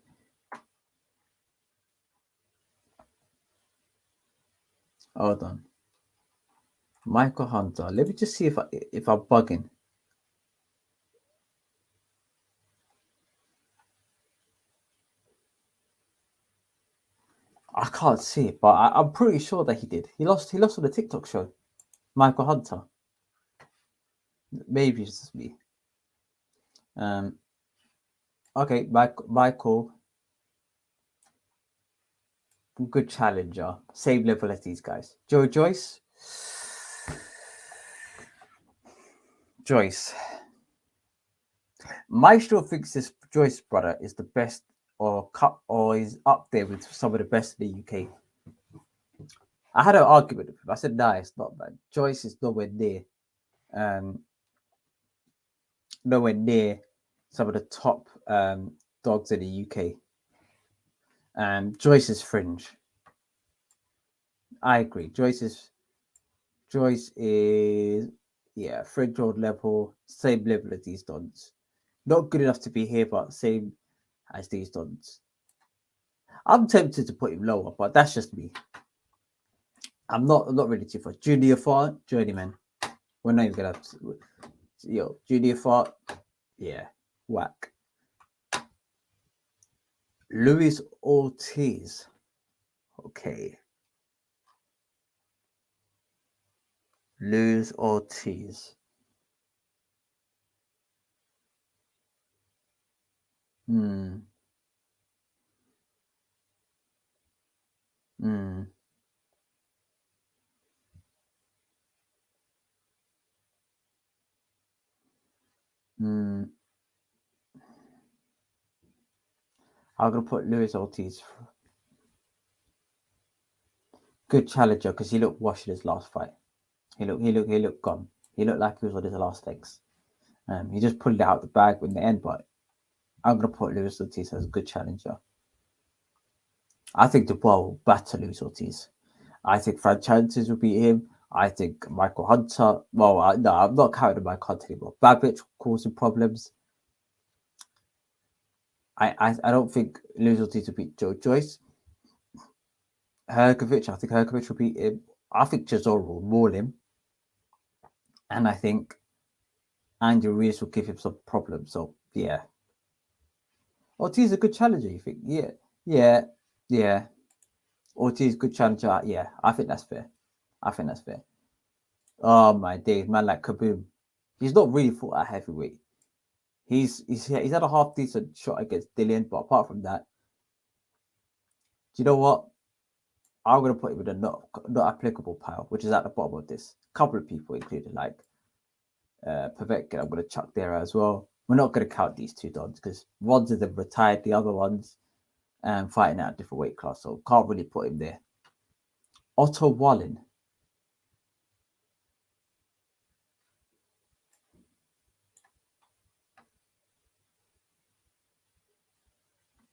Hold on. Michael Hunter. Let me just see if I'm bugging. I can't see it, but I'm pretty sure that he did. He lost on the TikTok show. Michael Hunter. Maybe it's just me. Okay, Michael. Good challenger. Same level as these guys. Joe Joyce. Maestro thinks this Joyce brother is the best or is up there with some of the best in the UK. I had an argument with him. I said, nah, it's not, man. Joyce is nowhere near some of the top dogs in the UK. Joyce is fringe. I agree. Joyce is fringe world level, same level as these dons. Not good enough to be here, but same as these dons. I'm tempted to put him lower, but that's just me. I'm not really too far. Junior Fart, journeyman. We're not even gonna have to, Junior Fart, yeah, whack. Luis Ortiz. Okay. Luis Ortiz. Hmm. I'm gonna put Luis Ortiz. Good challenger because he looked washed in his last fight. He looked gone. He looked like he was on his last legs. He just pulled it out the bag in the end, but I'm gonna put Luis Ortiz as a good challenger. I think Dubois will batter Luis Ortiz. I think Franchise will beat him. I think Michael Hunter. Well, no, I'm not counting Michael Hunter anymore. Babbage causing problems. I don't think Luis Ortiz will beat Joe Joyce. Hergovic, I think Hergovic will beat him. I think Chisora will maul him. And I think Andy Ruiz will give him some problems. So, yeah. Ortiz is a good challenger, you think? Yeah. Ortiz, good challenger. Yeah, I think that's fair. Oh, my days, man, like Kaboom. He's not really fought at heavyweight. He's had a half decent shot against Dillian, but apart from that, do you know what? I'm gonna put him in a not applicable pile, which is at the bottom of this. A couple of people included, like Povetkin, I'm gonna chuck there as well. We're not gonna count these two dons because one's of them retired, the other ones fighting at a different weight class, so can't really put him there. Otto Wallin.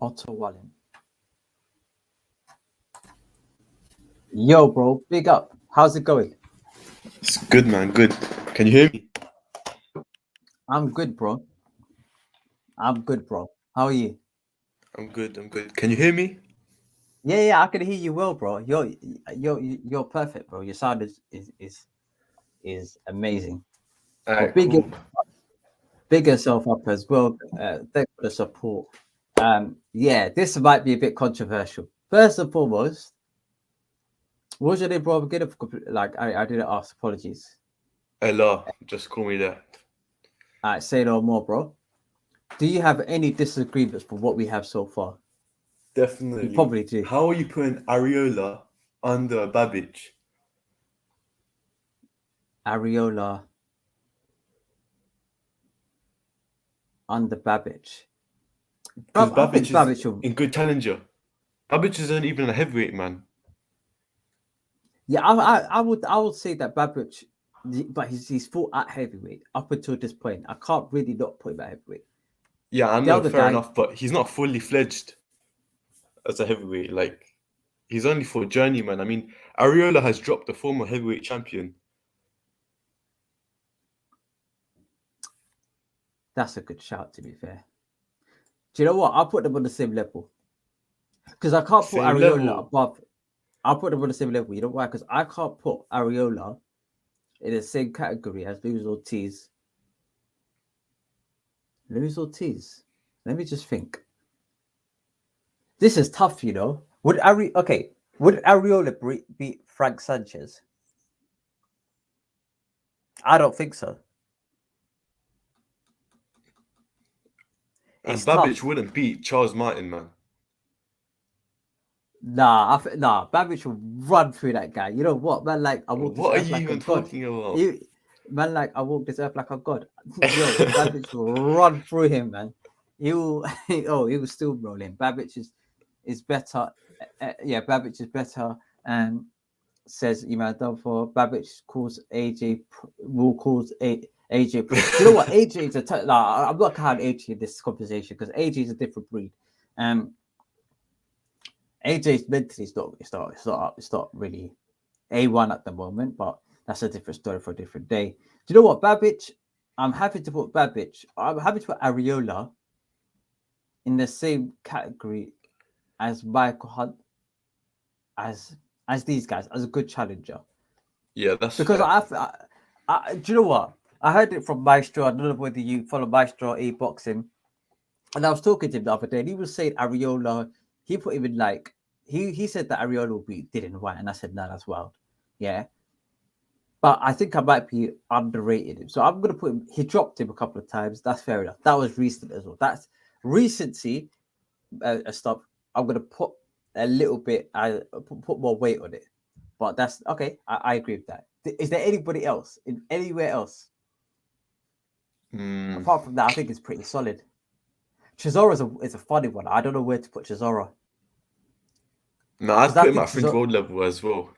Otto Wallin. Yo, bro, big up. How's it going? It's good, man. Good. Can you hear me? I'm good, bro. I'm good, bro. How are you? I'm good. I'm good. Can you hear me? Yeah, I can hear you well, bro. You're perfect, bro. Your sound is amazing. All But right, cool. big yourself up as well. Thanks for the support. Yeah, this might be a bit controversial. First and foremost, what was your name, bro? Like I didn't ask. Apologies. Allah, just call me that. All right, say no more, bro. Do you have any disagreements for what we have so far? You Definitely. probably do. How are you putting Areola under Babic? Areola under Babbage. Because Bro, I Babic think is Babbage will. in good challenger. Babic isn't even a heavyweight, man. Yeah, I would say that Babbage, but he's fought at heavyweight up until this point. I can't really not put him at heavyweight. Yeah, I The know, other fair guy, enough, but he's not fully fledged as a heavyweight. Like, he's only for journeyman. I mean, Areola has dropped the former heavyweight champion. that's a good shout. To be fair, do you know what? I'll put them on the same level because I can't put Same Areola level. above. I'll put them on the same level. You know why? Because I can't put Areola in the same category as Luis Ortiz. Luis Ortiz. Let me just think. This is tough, you know. Would Areola beat Frank Sanchez? I don't think so. And It's Babic tough. wouldn't beat Charles Martin, man. Nah, Babbage will run through that guy. You know what, man? Like I walk this What are earth you like a even god. talking about? You, man, like I walk this earth like a god. Yo, Babbage will run through him, man. He will. He will still roll him. Babbage is better. Yeah, Babbage is better. And says Iman for Babbage calls AJ will calls AJ. Do you know what AJ is I'm not counting AJ in this conversation because AJ is a different breed. AJ's mentally it's not really A1 at the moment, but that's a different story for a different day. Do you know what, Babbage? I'm happy to put Babbage. I'm happy to put Areola in the same category as Michael Hunt, as these guys, as a good challenger. Yeah, that's Because fair. do you know what? I heard it from Maestro. I don't know whether you follow Maestro e-boxing, and I was talking to him the other day, and he was saying Areola. He put him in like he said that Areola will beat Dylan White, and I said no, that's wild. Yeah, but I think I might be underrated him, so I'm gonna put him. He dropped him a couple of times. That's fair enough. That was recent as well. That's recency. Stop. I'm gonna put a little bit. I put more weight on it, but that's okay. I agree with that. Is there anybody else in anywhere else Mm. apart from that? I think it's pretty solid. Chisora is a funny one. I don't know where to put Chisora No, because I'd I put him think at Fringe Chisora Road level as well.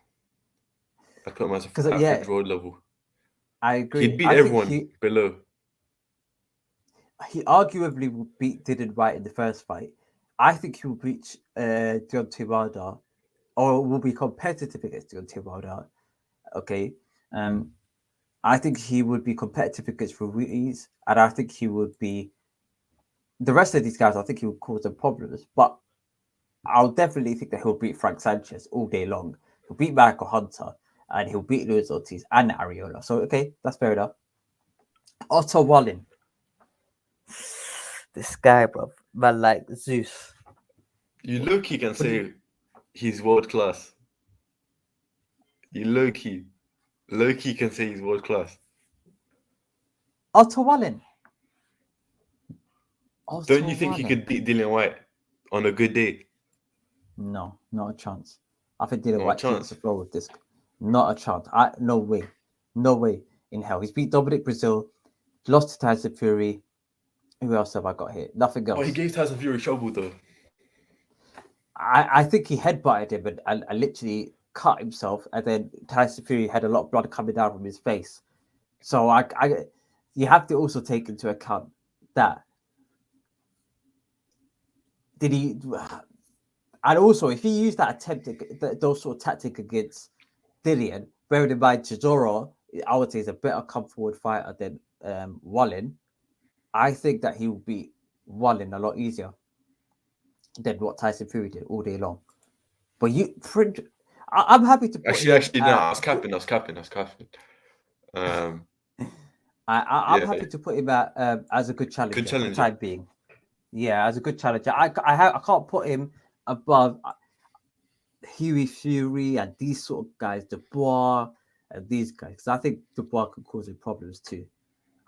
I'd put him because at yeah, Fringe Road level. I He'd agree. beat I think everyone he below. he arguably would beat Dylan White in the first fight. I think he will beat Deontay Wilder or will be competitive against Deontay Wilder. Okay, um, I think he would be competitive against Ruiz, and I think he would be the rest of these guys. I think he would cause them problems, but I'll definitely think that he'll beat Frank Sanchez all day long. He'll beat Michael Hunter, and he'll beat Luis Ortiz and Areola. So okay, that's fair enough. Otto Wallin, this guy, bro, man, like Zeus. You low key can What do you, say he's world class. You low key can say he's world class. Otto Wallin? Don't Otto you think he Wallin? could beat Dillian White on a good day? No, not a chance. I think Dylan No White keeps chance. the flow with this. Not a chance. No way. No way in hell. He's beat Dominic Brazil, lost to Tyson Fury. Who else have I got here? Nothing But he else. gave Tyson Fury trouble though. I think he headbutted him and literally cut himself, and then Tyson Fury had a lot of blood coming down from his face. So you have to also take into account that. Did he? And also, if he used that those sort of tactic against Dillian, bearing in mind Chisora, I would say is a better come forward fighter than Wallin. I think that he will beat Wallin a lot easier than what Tyson Fury did all day long. But I'm happy to put him. Actually, no, I was capping. I'm Yeah, happy to put him as a good challenger good for the challenger. time being. Yeah, as a good challenger. I can't put him above Huey Fury and these sort of guys, Dubois and these guys, because I think Dubois could cause him problems too.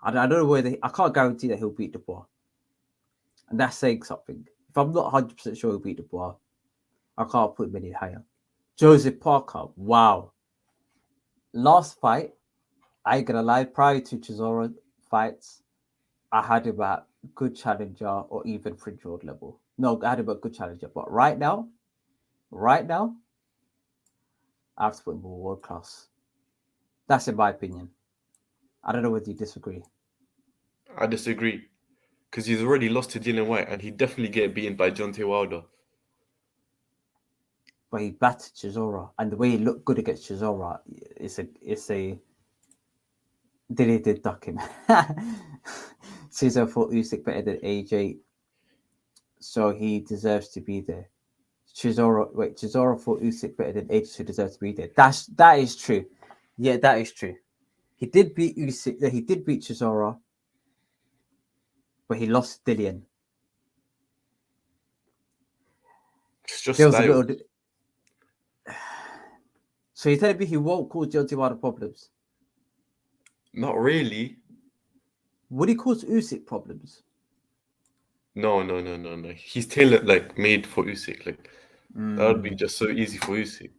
I don't know whether I can't guarantee that he'll beat Dubois, and that's saying something. If I'm not 100% sure he'll beat Dubois, I can't put him any higher. Joseph Parker, wow. Last fight, I ain't gonna lie, prior to Chisora fights, I had him at good challenger or even fringe world level. No, I had him at good challenger. But right now, I have to put him in world class. That's in my opinion. I don't know whether you disagree. I disagree because he's already lost to Dylan White, and he definitely get beaten by Deontay Wilder. But he battered Chisora, and the way he looked good against Chisora, it's a did duck him. Cesar thought Usyk better than AJ, so he deserves to be there. Chisora thought Usyk better than AJ, so he deserves to be there. That is true. Yeah, that is true. He did beat Usyk. He did beat Chisora, but he lost Dillian. It's just There was a style. little. So you're telling me he won't cause Deontay Wilder problems? Not really. Would he cause Usyk problems? No. He's tailored like made for Usyk. Like that would be just so easy for Usyk.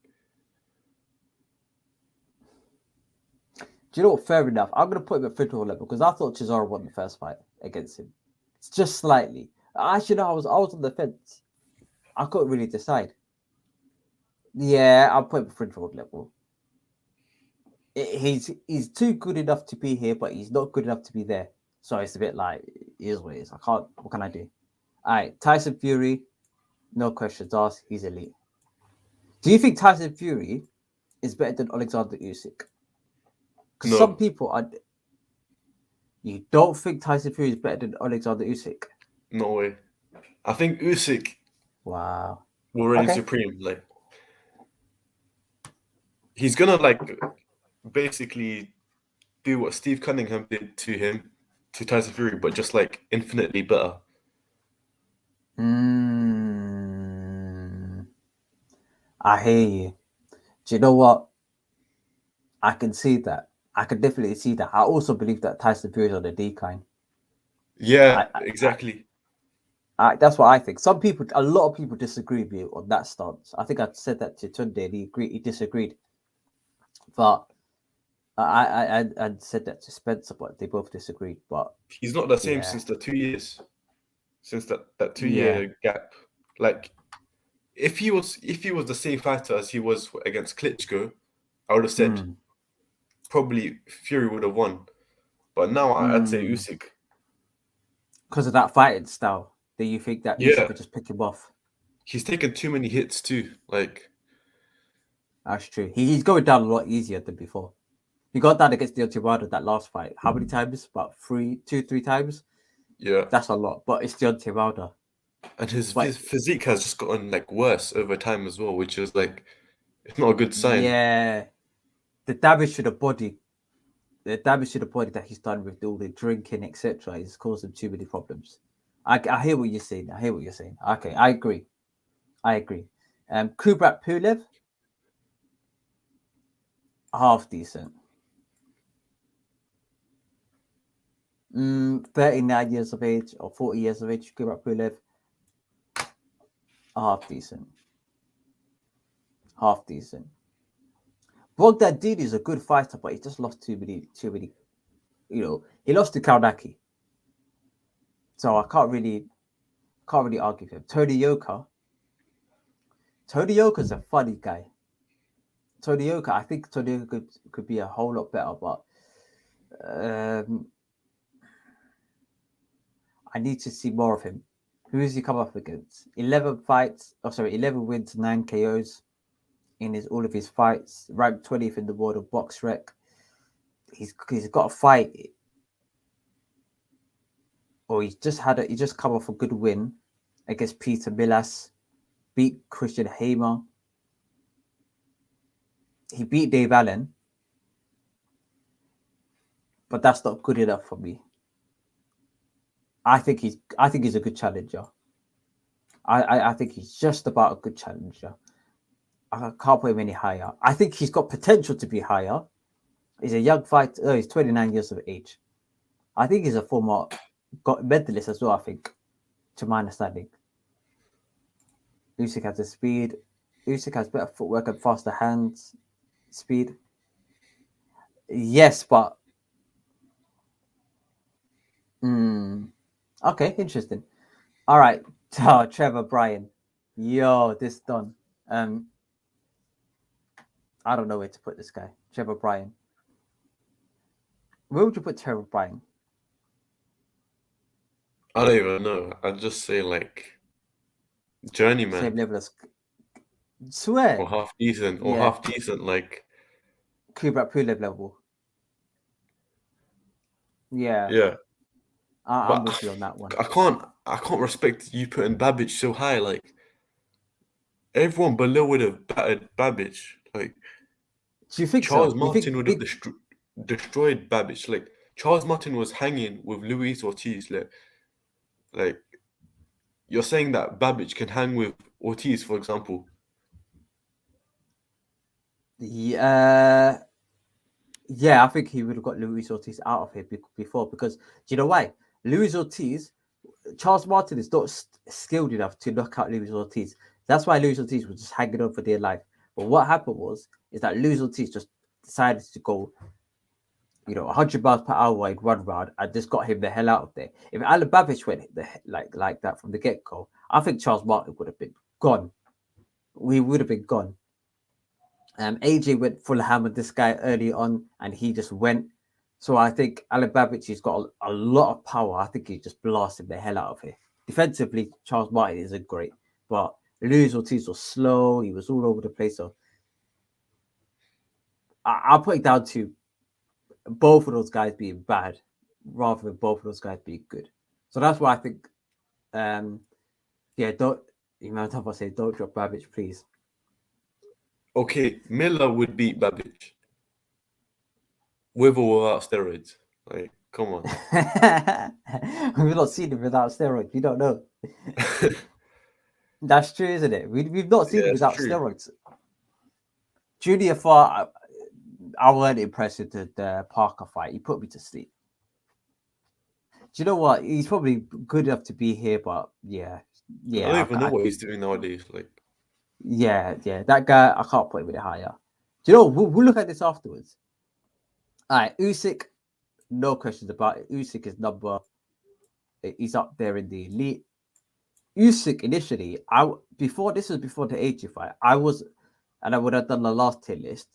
Do you know what? Fair enough. I'm going to put him at federal level because I thought Chisora won the first fight against him. It's just slightly. Actually, no, I was on the fence. I couldn't really decide. Yeah, I'll put him at federal level. He's too good enough to be here, but he's not good enough to be there. So it's a bit like, it is what it is. I can't, what can I do? All right, Tyson Fury, no questions asked. He's elite. Do you think Tyson Fury is better than Alexander Usyk? Because No. some people are. You don't think Tyson Fury is better than Alexander Usyk? No way. I think Usyk Wow. will reign supreme. Like he's gonna like basically do what Steve Cunningham did to him, to Tyson Fury, but just like infinitely better. I hear you. Do you know what? I can see that. I can definitely see that. I also believe that Tyson Fury is on the decline. Yeah, exactly. That's what I think. A lot of people disagree with me on that stance. I think I said that to Tunde and he disagreed. But I said that to Spencer, but they both disagreed. But he's not the same since the 2 years. Since that 2 year gap. Like if he was the same fighter as he was against Klitschko, I would have said probably Fury would have won. But now I'd say Usyk. Because of that fighting style, do you think that Usyk could just pick him off? He's taken too many hits too. Like that's true. He's going down a lot easier than before. He got down against Deontay Wilder that last fight. How many times? About 3 times. Yeah, that's a lot. But it's Deontay Wilder, and his physique has just gotten like worse over time as well, which is like it's not a good sign. Yeah, the damage to the body that he's done with all the drinking, etc., is causing too many problems. I hear what you're saying. Okay, I agree. Kubrat Pulev, half decent. 39 years of age or 40 years of age, Kubrat Pulev, half decent. Bogdan Dini is a good fighter, but he just lost too many. He lost to Kaunaki, so I can't really argue with him. Tony Yoka, Tony Yoka's a funny guy. Tony Yoka, I think Tony Yoka could be a whole lot better, but I need to see more of him. Who has he come up against? 11 wins, 9 KOs in all of his fights. Ranked 20th in the world of BoxRec. He's got a fight, or he just come off a good win against Peter Milas, beat Christian Hamer. He beat Dave Allen, but that's not good enough for me. I think he's a good challenger. I think he's just about a good challenger. I can't put him any higher. I think he's got potential to be higher. He's a young fighter. He's 29 years of age. I think he's a former medalist as well, I think, to my understanding. Usyk has the speed. Usyk has better footwork and faster hands. Speed. Yes, but... Okay, interesting. All right, Trevor Bryan. Yo, this done. I don't know where to put this guy. Trevor Bryan. Where would you put Trevor Bryan? I don't even know. I'd just say like journeyman. Same level as... Swear. Or half decent. Like Kubrat Pulev level. Yeah. Yeah. I'm with you on that one. I can't respect you putting Babic so high. Like everyone below would have battered Babic. Like, do you think Charles so? Martin would have destroyed Babic. Like Charles Martin was hanging with Luis Ortiz. Like you're saying that Babic can hang with Ortiz, for example. Yeah, I think he would have got Luis Ortiz out of here before, because do you know why? Luis Ortiz, Charles Martin is not skilled enough to knock out Luis Ortiz. That's why Luis Ortiz was just hanging on for dear life. But what happened is that Luis Ortiz just decided to go, 100 miles per hour in one round and just got him the hell out of there. If Alan Babic went like that from the get-go, I think Charles Martin would have been gone. We would have been gone. AJ went full hammer this guy early on, and he just went. So I think Alan Babic, he's got a lot of power. I think he just blasted the hell out of here. Defensively, Charles Martin isn't great, but Luis Ortiz was slow. He was all over the place. So I'll put it down to both of those guys being bad rather than both of those guys being good. So that's why I think, don't drop Babic, please. Okay, Miller would beat Babic with or without steroids. Like, come on. We've not seen him without steroids. We don't know. That's true, isn't it? We've not seen him without steroids. Junior Farr, I weren't impressed with the Parker fight. He put me to sleep. Do you know what? He's probably good enough to be here, but yeah. I don't even know what he's doing nowadays. Like, yeah, that guy, I can't put him any higher. Do you know? We'll look at this afterwards. All right, Usyk, no questions about it. Usyk is he's up there in the elite. Usyk initially, before the AJ fight, and I would have done the last tier list.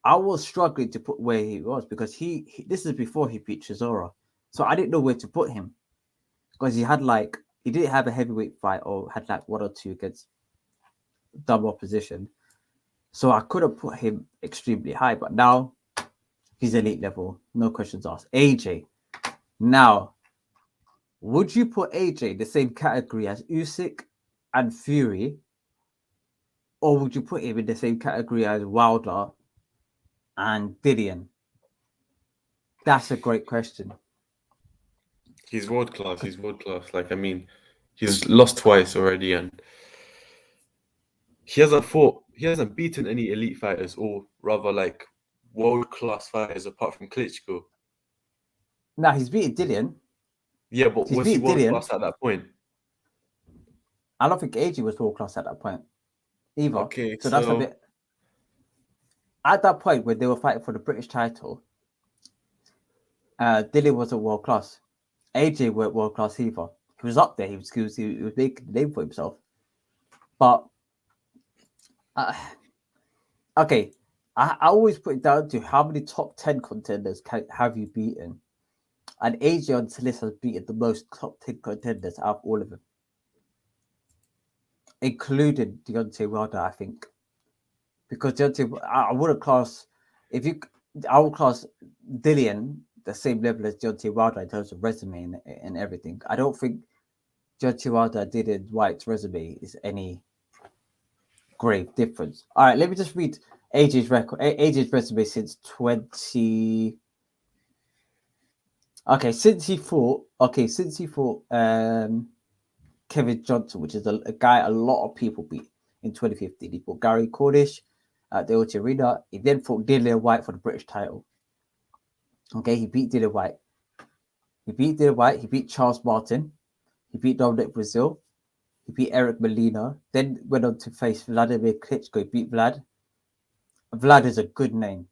I was struggling to put where he was, because this is before he beat Chisora, so I didn't know where to put him, because he didn't have a heavyweight fight, or had like one or two against double opposition, so I couldn't put him extremely high. But now he's elite level, no questions asked. AJ, now, would you put AJ in the same category as Usyk and Fury, or would you put him in the same category as Wilder and Dillian? That's a great question. He's world class. Like, I mean, he's lost twice already, and he hasn't beaten any elite fighters, or rather like world class fighters, apart from Klitschko. Now he's beaten Dillian. Yeah, but was he world class at that point? I don't think AJ was world class at that point either. Okay, so that's a bit. At that point when they were fighting for the British title, Dillian wasn't world class. AJ weren't world class either. He was up there. He was making the name for himself. But Okay, I always put it down to how many top 10 contenders have you beaten? And AJ on this list has beaten the most top 10 contenders out of all of them, including Deontay Wilder, I think. Because Deontay, I wouldn't class, I would class Dillian the same level as Deontay Wilder in terms of resume and everything. I don't think Deontay Wilder Dillian White's resume is any grave difference. All right, let me just read AJ's record. AJ's resume since 20. Okay, since he fought. Kevin Johnson, which is a guy a lot of people beat in 2015. He fought Gary Cornish at the O2 Arena. He then fought Dillian White for the British title. Okay, he beat Dillian White. He beat Charles Martin. He beat Dominic Brazil. He beat Eric Molina. Then went on to face Vladimir Klitschko. He beat Vlad. Vlad is a good name.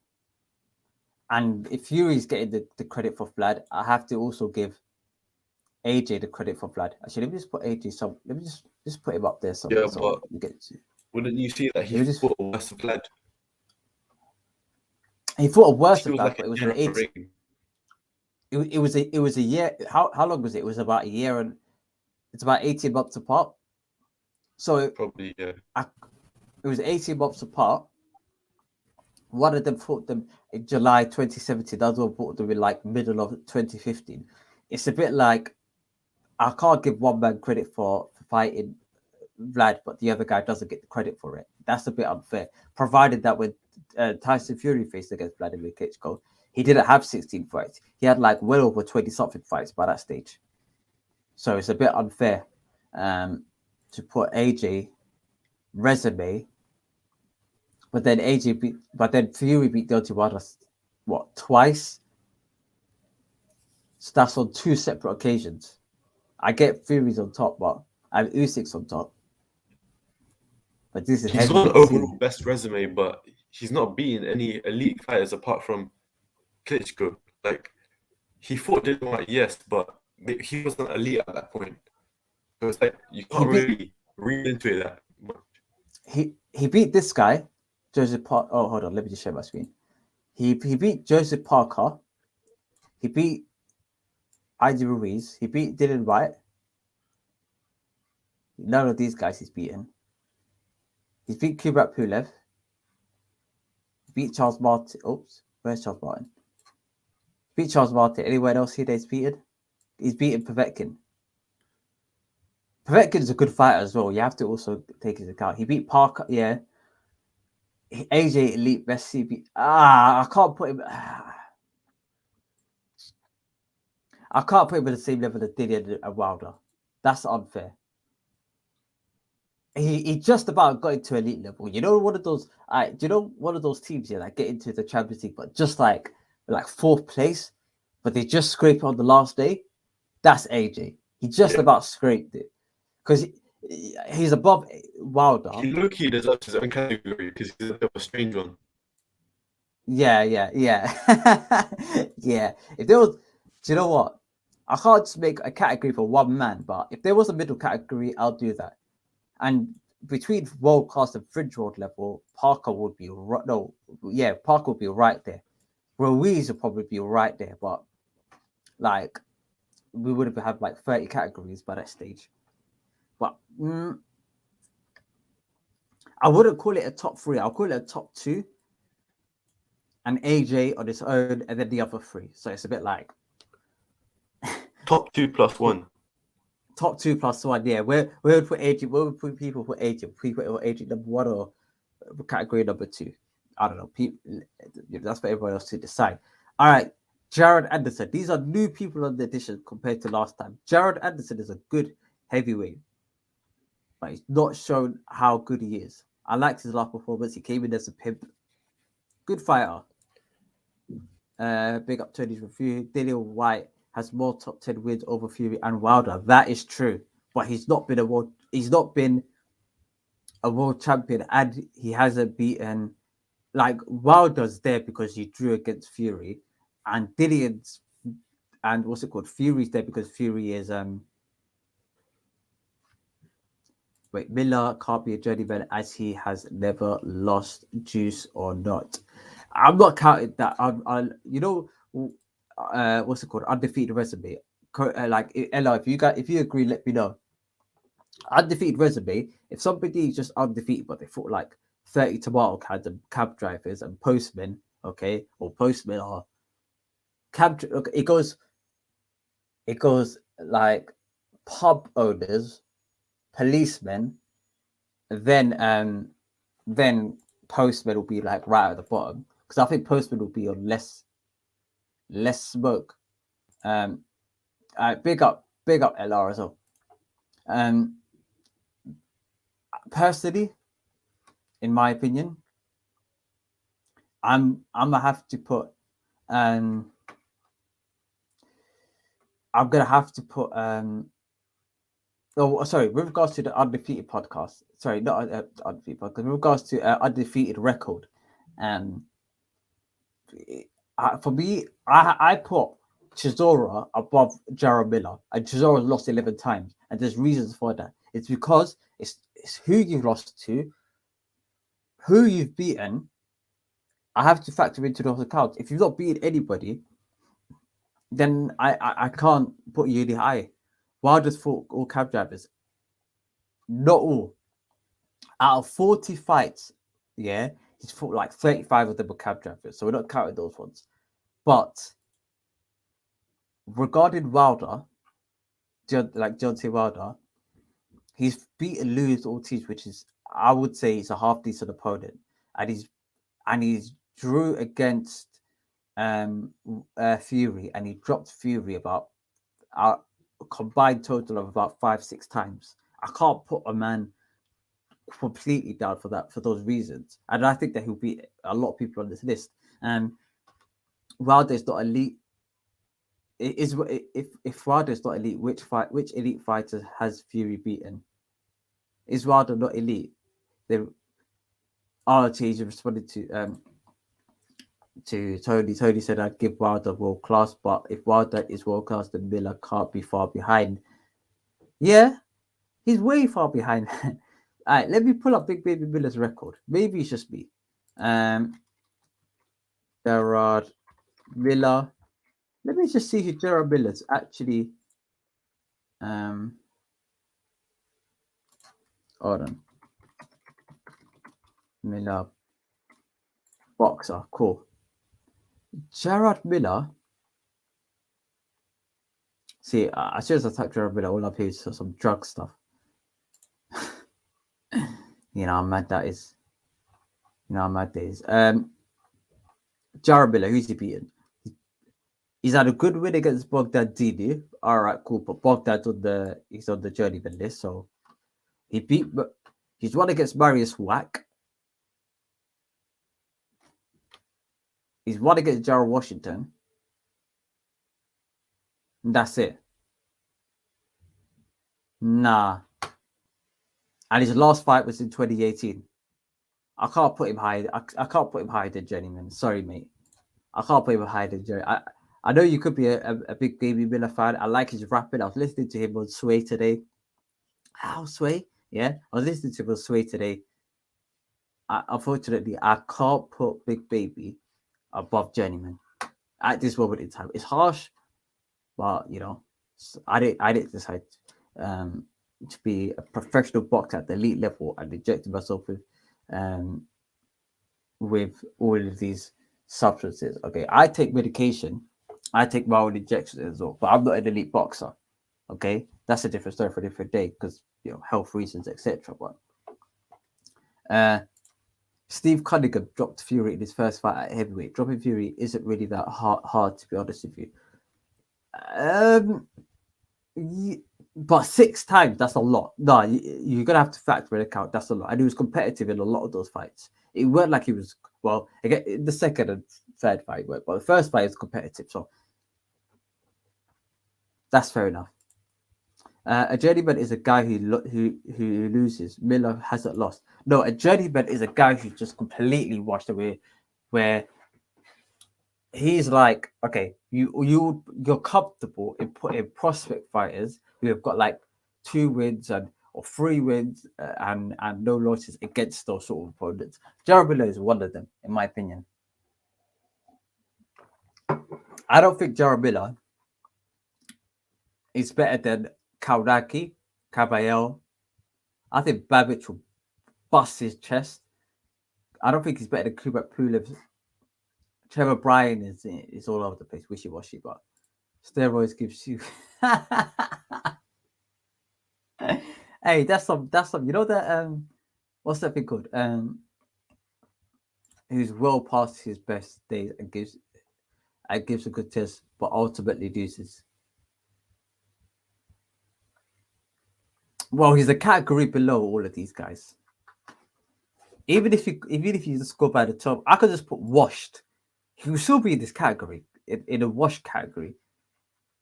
And if Fury's getting the credit for Vlad, I have to also give AJ the credit for Vlad. Actually, let me just put AJ let me just put him up there somewhere. Yeah, but wouldn't you see that he fought worse than Vlad? He fought a worse than Vlad, like but it was an 8. It was a year. How long was it? It was about a year, and it's about 18 months apart. So probably, yeah. It was 18 months apart. One of them fought them in July 2017. The other one fought them in like middle of 2015. It's a bit like I can't give one man credit for fighting Vlad, but the other guy doesn't get the credit for it. That's a bit unfair. Provided that when Tyson Fury faced against Vladimir Klitschko, he didn't have 16 fights. He had like well over 20-something fights by that stage. So it's a bit unfair to put AJ resume, but then Fury beat Deontay Wilder twice? So that's on 2 separate occasions. I get Fury's on top, but I'm Usyk's on top. But this is he's got an overall best resume, but he's not beaten any elite fighters apart from Klitschko. Like he fought Dillian White, yes, but he wasn't elite at that point. So it's like you can't really read into it that much. He beat this guy, Joseph Parker. Oh, hold on, let me just share my screen. He beat Joseph Parker. He beat Andy Ruiz. He beat Dillian White. None of these guys he's beaten. He's beat Kubrat Pulev. He beat Charles Martin. Oops, where's Charles Martin? Beat Charles Martin. Anywhere else here he's beaten? He's beaten Povetkin. Povetkin is a good fighter as well. You have to also take into account. He beat Parker. Yeah. AJ Elite Best CB. I can't put him. I can't put him at the same level as Dillian and Wilder. That's unfair. He just about got into elite level. You know, one of those. Do you know one of those teams here that get into the Champions League, but just like 4th place, but they just scrape it on the last day? That's AJ. He just about scraped it because he's above Wilder. He low-key deserves his own category because he's a bit of a strange one. Yeah. Yeah. If there was, do you know what? I can't just make a category for one man, but if there was a middle category, I'll do that. And between world class and fringe world level, Parker would be Parker would be right there. Ruiz would probably be right there, but like we would have had like 30 categories by that stage. But I wouldn't call it a top 3. I'll call it a top 2. And AJ on its own, and then the other 3. So it's a bit like top 2 plus 1. Top 2 plus 1, yeah. Where would put AJ? Where would put people put AJ? People put AJ number 1 or category number 2? I don't know. That's for everyone else to decide. All right, Jared Anderson. These are new people on the edition compared to last time. Jared Anderson is a good heavyweight, but he's not shown how good he is. I liked his last performance. He came in as a pimp. Good fighter. Big up Tony's review. Dillian White has more top 10 wins over Fury and Wilder. That is true, but he's not been a world champion, and he hasn't beaten. Like Wilder's there because he drew against Fury, and Dillian's and what's it called? Fury's there because Fury is Wait, Miller can't be a journeyman as he has never lost juice or not. I'm not counting that. You know, what's it called? Undefeated resume. Like Ella, if you agree, let me know. Undefeated resume. If somebody is just undefeated, but they fought like 30 tomato cans and cab drivers and postmen, okay, or postmen are okay, it goes like pub owners, policemen, then postmen will be like right at the bottom because I think postmen will be on less smoke. Big up LR as well. Personally, in my opinion, I'm gonna have to put I'm gonna have to put oh sorry, with regards to the undefeated podcast, sorry, not undefeated podcast, with regards to undefeated record, for me, I put Chisora above Jared Miller, and Chisora lost 11 times, and there's reasons for that. It's because it's who you lost to, who you've beaten. I have to factor into those accounts. If you've not beaten anybody, then I can't put you any high. Wilder's fought all cab drivers. Not all. Out of 40 fights, yeah, he's fought like 35 of them were cab drivers. So we're not counting those ones. But regarding Wilder, like Deontay Wilder, he's beaten Louis Ortiz, which is, I would say, he's a half decent opponent, and he's drew against Fury, and he dropped Fury about a combined total of about 5-6 times. I can't put a man completely down for those reasons, and I think that he'll beat a lot of people on this list. And Wilder's not elite. If Wilder's not elite, which elite fighter has Fury beaten? Is Wilder not elite? He responded to Tony. Tony said, I'd give Wilder world class, but if Wilder is world class, then Miller can't be far behind. Yeah, he's way far behind. All right, let me pull up Big Baby Miller's record. Maybe it's just me. Gerard Miller. Let me just see who Gerard Miller's actually. Hold on. Miller. Boxer. Cool. Gerard Miller. See, as soon as I type Gerard Miller, all up here is some drug stuff. You know how mad that is. You know how mad that is. Gerard Miller, who's he beaten? He's had a good win against Bogdan Dini. All right, cool. But Bogdan's he's on the journeyman list, so he's won against Marius Wack. He's won against Gerald Washington. And that's it. Nah. And his last fight was in 2018. I can't put him higher. I can't put him higher than Journeyman. Sorry, mate. I can't put him higher than Journeyman. I know you could be a big Baby Miller fan. I like his rapping. I was listening to him on Sway today. How Sway? Yeah, I was listening to him on Sway today. Unfortunately, I can't put Big Baby above Journeyman at this moment in time. It's harsh, but you know, I didn't decide to be a professional boxer at the elite level and injecting myself with all of these substances. Okay, I take medication. I take my own injections as well, but I'm not an elite boxer. Okay, that's a different story for a different day because health reasons, etc. But Steve Cunningham dropped Fury in his first fight at heavyweight. Dropping Fury isn't really that hard to be honest with you. But 6 times, that's a lot. No, you're gonna have to factor in account. That's a lot, and he was competitive in a lot of those fights. It weren't like he was again the second and third fight, but the first fight is competitive, so that's fair enough. A journeyman is a guy who loses. Miller hasn't lost. No, a journeyman is a guy who just completely washed away, where he's like, okay, you're comfortable in putting prospect fighters who have got like 2 wins and or 3 wins and no losses against those sort of opponents. Jarrell Miller is one of them, in my opinion. I don't think Jarrell Miller is better than Kauraki, Caballero. I think Babic will bust his chest. I don't think he's better than Kubek Pulev. Trevor Bryan is all over the place, wishy-washy, but steroids gives you. Hey, that's some. You know that what's that thing called? Who's well past his best days and gives a good test, but ultimately loses. Well, he's a category below all of these guys. Even if you just go by the top, I could just put washed. He will still be in this category, in a washed category,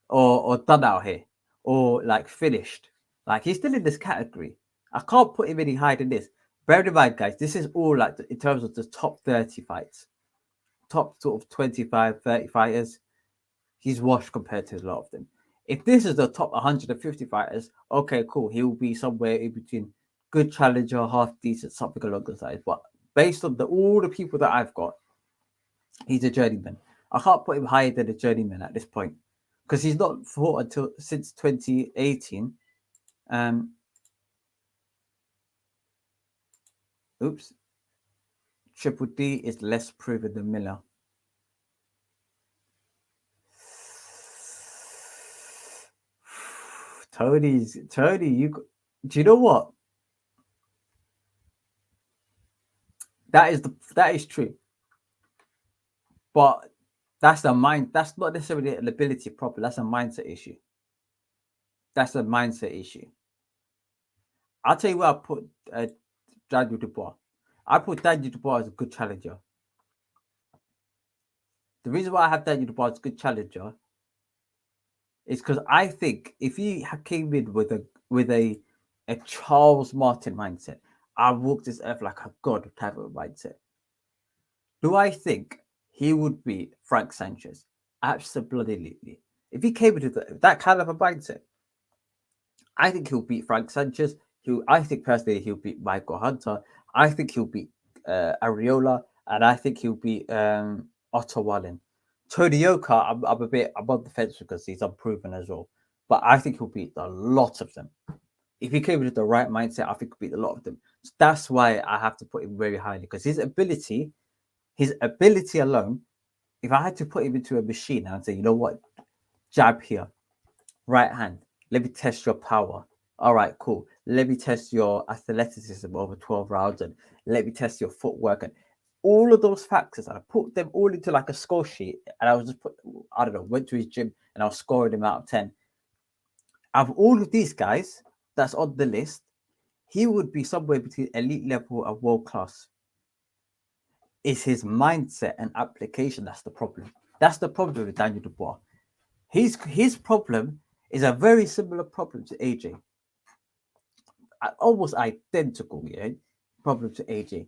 or done out here, or like finished. Like he's still in this category. I can't put him any higher than this. Bear in mind, guys, this is all like in terms of the top 30 fights, top sort of 25, 30 fighters. He's washed compared to a lot of them. If this is the top 150 fighters, okay, cool. He will be somewhere in between good challenger, half decent, something along those lines. But based on all the people that I've got, he's a journeyman. I can't put him higher than a journeyman at this point because he's not fought since 2018. Oops. Triple D is less proven than Miller. Tony, do you know what? That is true. But that's not necessarily an ability problem. That's a mindset issue. I'll tell you where I put Daniel Dubois. I put Daniel Dubois as a good challenger. The reason why I have Daniel Dubois as a good challenger is because I think if he came in with a Charles Martin mindset, I walked this earth like a god type of mindset. Do I think he would beat Frank Sanchez? Absolutely. If he came into that kind of a mindset, I think he'll beat Frank Sanchez. I think personally he'll beat Michael Hunter. I think he'll beat Arreola, and I think he'll beat Otto Wallin. Tony Yoka, I'm on the fence because he's unproven as well. But I think he'll beat a lot of them. If he came with the right mindset, I think he'll beat a lot of them. So that's why I have to put him very highly because his ability alone, if I had to put him into a machine and say, you know what, jab here, right hand, let me test your power. All right, cool. Let me test your athleticism over 12 rounds and let me test your footwork and all of those factors. And I put them all into like a score sheet and I was just went to his gym and I was scoring him out of 10. Out of all of these guys that's on the list, he would be somewhere between elite level and world class. It's his mindset and application that's the problem. That's the problem with Daniel Dubois. His problem is a very similar problem to AJ. Almost identical, problem to AJ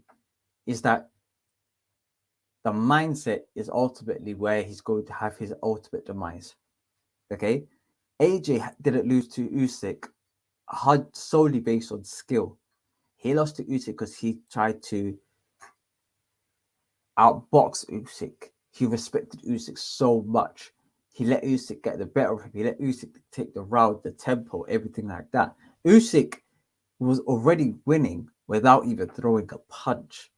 is that the mindset is ultimately where he's going to have his ultimate demise. Okay, AJ didn't lose to Usyk solely based on skill. He lost to Usyk because he tried to outbox Usyk. He respected Usyk so much. He let Usyk get the better of him. He let Usyk take the round, the tempo, everything like that. Usyk was already winning without even throwing a punch.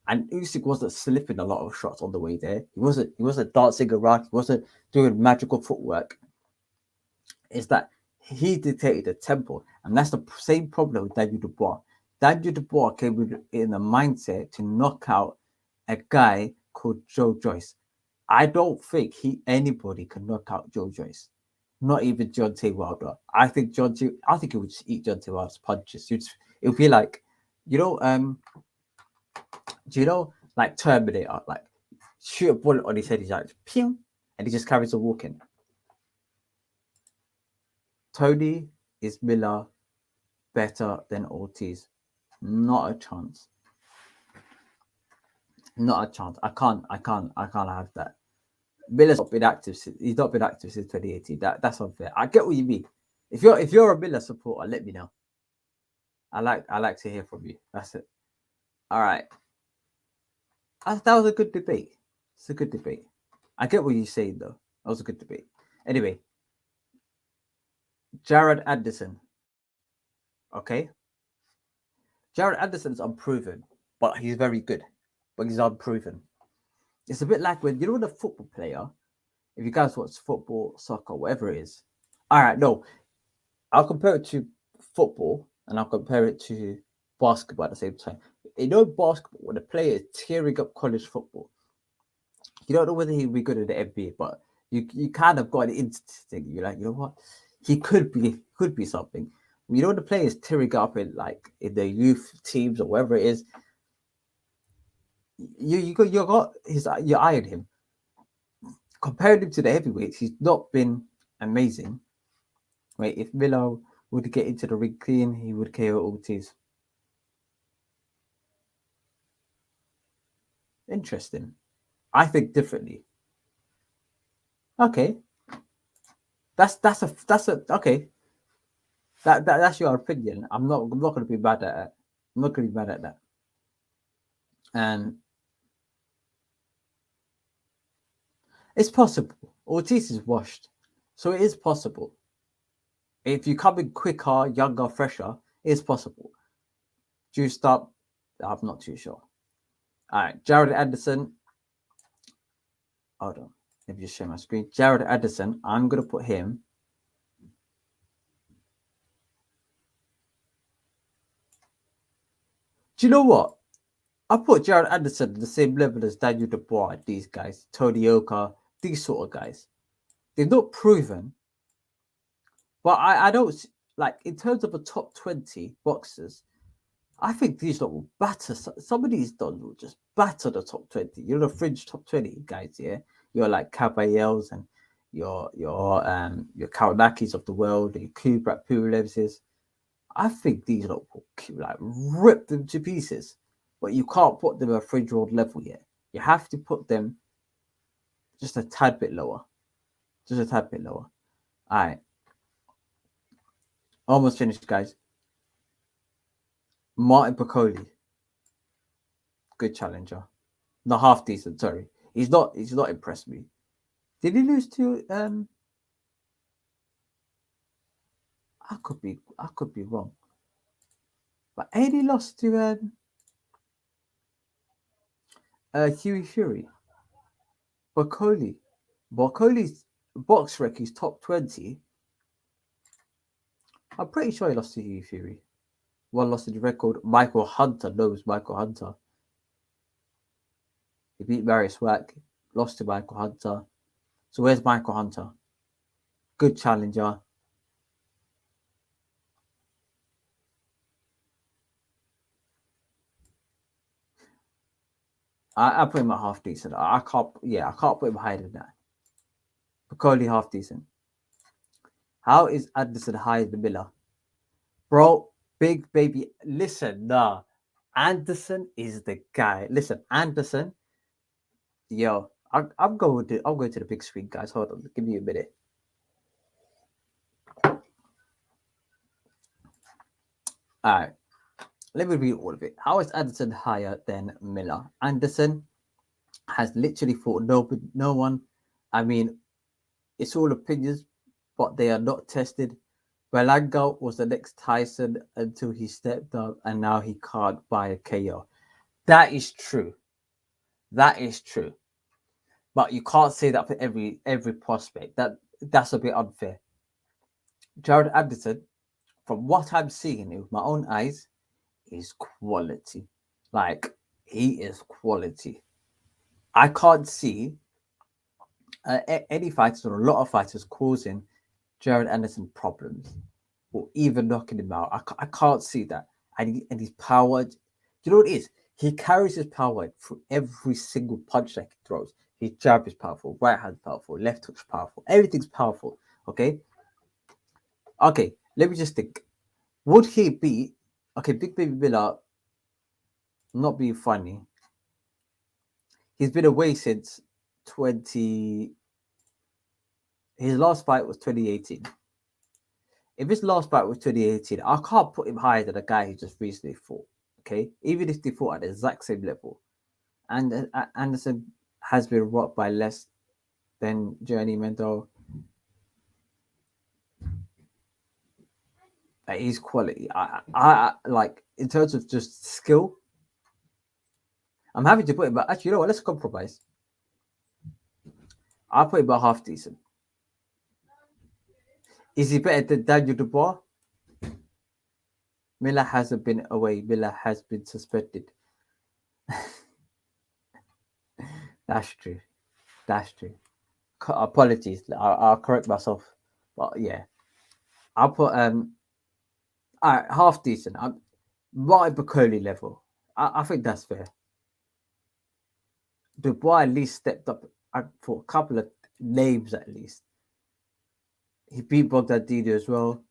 And Usyk wasn't slipping a lot of shots on the way there. He wasn't dancing around. He wasn't doing magical footwork. It's that he dictated the tempo. And that's the same problem with Daniel Dubois. Daniel Dubois came in a mindset to knock out a guy called Joe Joyce. I don't think anybody can knock out Joe Joyce. Not even Deontay Wilder. I think he would just eat Deontay Wilder's punches. It would be like, do you know, like Terminator, like shoot a bullet on his head, he's like, pew, and he just carries on walking. Tony is Miller better than Ortiz? Not a chance. Not a chance. I can't have that. Miller's not been active he's not been active since 2018. That's unfair. I get what you mean. If you're a Miller supporter, let me know. I like to hear from you. That's it. All right. That was a good debate. It's a good debate. I get what you're saying though. That was a good debate. Anyway, Jared Anderson. Okay. Jared Anderson's unproven, but he's very good. But he's unproven. It's a bit like when you know the football player. If you guys watch football, soccer, whatever it is. All right, no, I'll compare it to football and I'll compare it to basketball at the same time. You know, basketball, when a player is tearing up college football, you don't know whether he'll be good at the NBA, but you kind of got an instinct. You're like, you know what, he could be something. You know, the player is tearing up in the youth teams or wherever it is. You eye on him. Compared him to the heavyweights, he's not been amazing. Right? If Milo would get into the ring clean, he would KO Ortiz. Interesting. I think differently. Okay. That's a okay. That's your opinion. I'm not gonna be mad at it. I'm not gonna be mad at that. And it's possible. Ortiz is washed. So it is possible. If you come in quicker, younger, fresher, it's possible. Juiced up, I'm not too sure. All right, Jared Anderson. Hold on. Let me just share my screen. Jared Anderson, I'm going to put him. Do you know what? I put Jared Anderson at the same level as Daniel Dubois, these guys, Tony Oka, these sort of guys. They've not proven, but I don't like in terms of a top 20 boxers. I think these lot will batter. Some of these dons will just batter the top 20. You're the fringe top 20 guys, yeah. You're like Caballeros and your Kaurakis of the world, your Kubrat Purulevs. I think these lot will like rip them to pieces, but you can't put them at a fringe world level yet. You have to put them just a tad bit lower, just a tad bit lower. All right, almost finished, guys. Martin Piccoli, good challenger. Not half decent, sorry. He's not impressed me. Did he lose to I could be wrong. But ain't he lost to Huey Fury? Bocoli's box rec is top 20. I'm pretty sure he lost to Huey Fury. One lost to the record. Michael Hunter knows Michael Hunter. He beat Marius Wack, lost to Michael Hunter. So where's Michael Hunter? Good challenger. I put him at half decent. I can't put him higher than that. Piccoli half decent. How is Anderson higher than Miller? Bro, big baby. Listen, nah. Anderson is the guy. Listen, Anderson. Yo, I'm going to the big screen, guys. Hold on, give me a minute. All right, let me read all of it. How is Anderson higher than Miller? Anderson has literally fought no one. I mean, it's all opinions, but they are not tested. Berlanga was the next Tyson until he stepped up, and now he can't buy a KO. That is true. That is true. But you can't say that for every prospect. That's a bit unfair. Jared Anderson, from what I'm seeing with my own eyes, is quality. Like he is quality. I can't see any fighters or a lot of fighters causing Jared Anderson problems or even knocking him out. I can't see that. And he's powered. You know what it is? He carries his power through every single punch that he throws. His jab is powerful, right hand's powerful, left hook's powerful, everything's powerful. Okay. Okay, let me just think. Would he be Big Baby Miller? Not being funny. He's been away since 20. His last fight was 2018. if his last fight was 2018, I can't put him higher than a guy who just recently fought. Okay, even if they fought at the exact same level, and Anderson has been rocked by less than Journeyman, though. He's quality. I like in terms of just skill. I'm happy to put him, but actually, you know what? Let's compromise. I'll put him about half decent. Is he better than Daniel Dubois? Miller hasn't been away. Miller has been suspended. That's true. That's true. Apologies. I'll correct myself. But yeah, I'll put all right, half decent. I'm right Bacoli level. I think that's fair. Dubois at least stepped up for a couple of names at least. He beat Bogdanidis as well.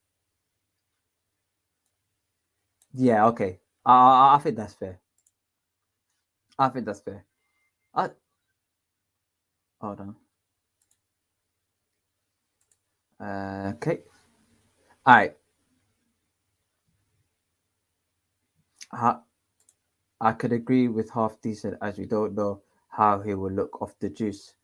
Yeah, okay. I think that's fair. I think that's fair. Hold on. Okay. All right. I could agree with half decent as we don't know how he will look off the juice.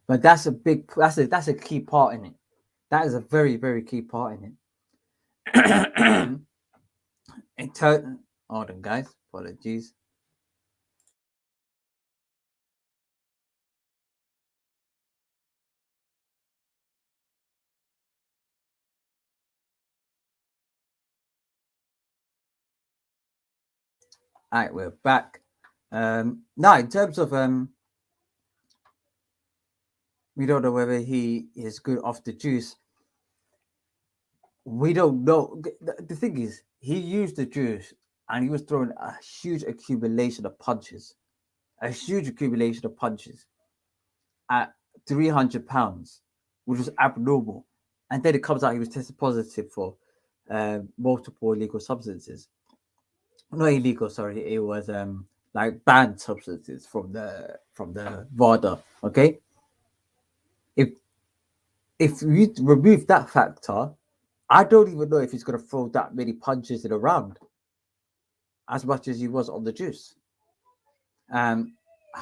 But that's a key part in it. That is a very, very key part in it. In turn, hold on, guys. Apologies. All right, we're back. Now, in terms of we don't know whether he is good off the juice. We don't know. The thing is, he used the juice and he was throwing a huge accumulation of punches. A huge accumulation of punches at 300 pounds, which was abnormal. And then it comes out he was tested positive for multiple illegal substances. Not illegal, sorry. It was like banned substances from the VADA. Okay, if you remove that factor, I don't even know if he's going to throw that many punches in a round as much as he was on the juice. How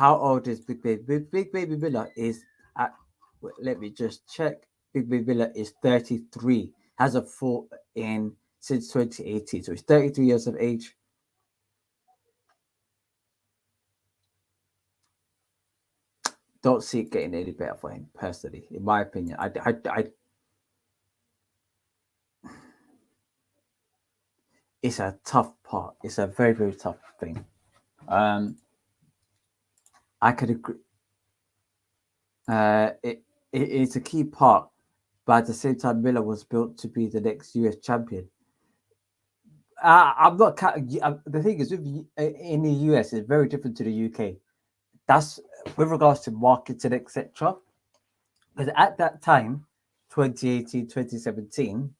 old is Big Baby? Big Baby Miller is at. Let me just check. Big Baby Miller is 33. Hasn't fought in since 2018, so he's 33 years of age. Don't see it getting any better for him personally, in my opinion. It's a tough part. It's a very, very tough thing. I could agree. It's a key part, but at the same time, Miller was built to be the next US champion. I'm not. The thing is, in the US, it's very different to the UK. That's with regards to marketing, etc. Because at that time, 2018, 2017,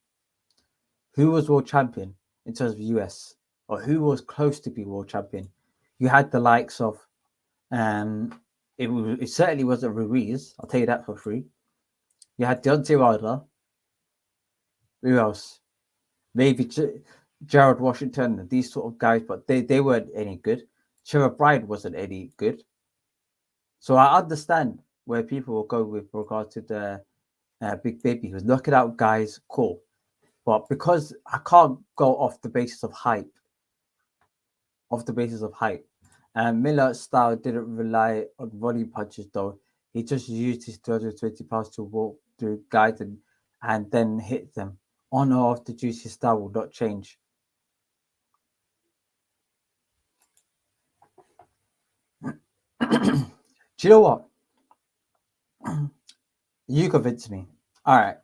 who was world champion in terms of US, or who was close to be world champion? You had the likes of, it certainly wasn't Ruiz. I'll tell you that for free. You had Deontay Wilder. Who else? Maybe Gerald Washington, these sort of guys, but they weren't any good. Trevor Bryan wasn't any good. So I understand where people will go with regard to the Big Baby. He was knocking out guys, cool. But because I can't go off the basis of hype, Miller's style didn't rely on volume punches, though. He just used his 220 pounds to walk through guys and then hit them. On or off the juice, his style will not change. Do you know what? You convinced me. All right.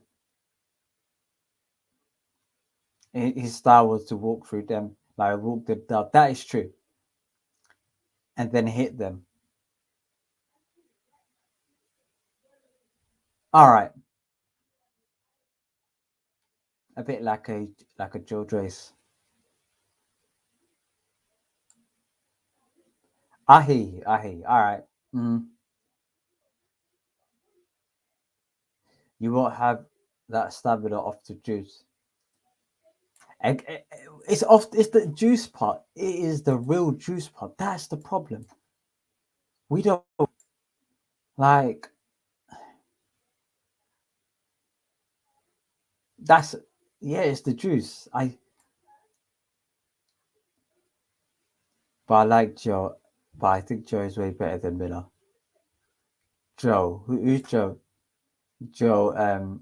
His style was to walk through them, like walk them down. That is true. And then hit them. All right. A bit like a Joe Drace. I hear you. I hear you. All right. Mm. You won't have that stamina off the juice. It's off. It's the juice part. It is the real juice part. That's the problem. We don't like. That's yeah. It's the juice. But I like Joe. But I think Joe is way better than Miller. Joe. Who's Joe? Joe.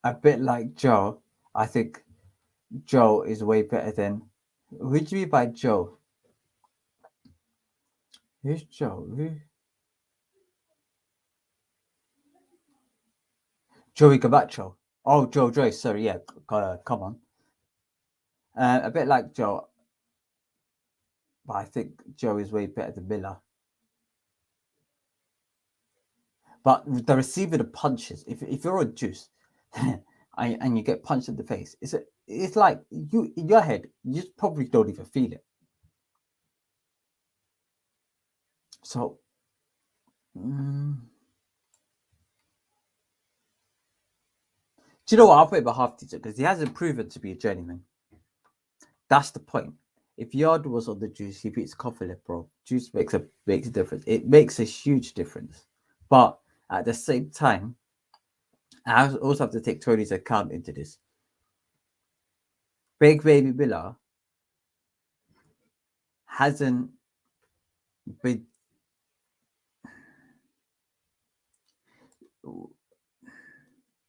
A bit like Joe. I think Joe is way better than. Who do you mean by Joe? Who's Joe? Who? Joey Gabacho. Oh, Joe Joyce. Sorry, yeah. Come on. A bit like Joe, but I think Joe is way better than Miller. But the receiving the punches, if you're on juice and you get punched in the face, it's like you in your head, you just probably don't even feel it. So do you know what? I'll put him a half teacher because he hasn't proven to be a journeyman. That's the point. If Yard was on the juice, he beats Kovalev, bro. Juice makes a difference. It makes a huge difference. But at the same time, I also have to take Tony's account into this. Big Baby Miller hasn't been.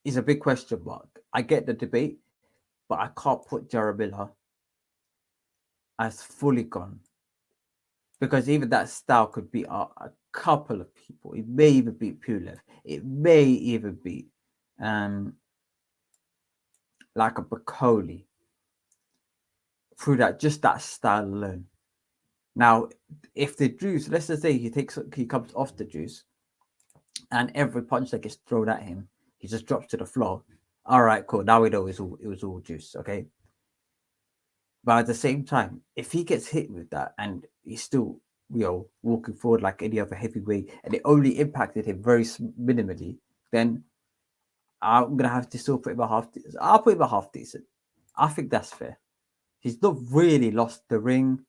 Is a big question mark. I get the debate, but I can't put Jared Miller as fully gone because even that style could beat a couple of people. It may even beat Pulev. It may even beat like a Bacoli through that style alone. Now, if the juice, let's just say he comes off the juice, and every punch that gets thrown at him, he just drops to the floor. All right, cool. Now we know it was all juice. Okay. But at the same time, if he gets hit with that and he's still, walking forward like any other heavyweight, and it only impacted him very minimally, then I'm gonna have to still put him a half. I'll put him a half decent. I think that's fair. He's not really lost the ring.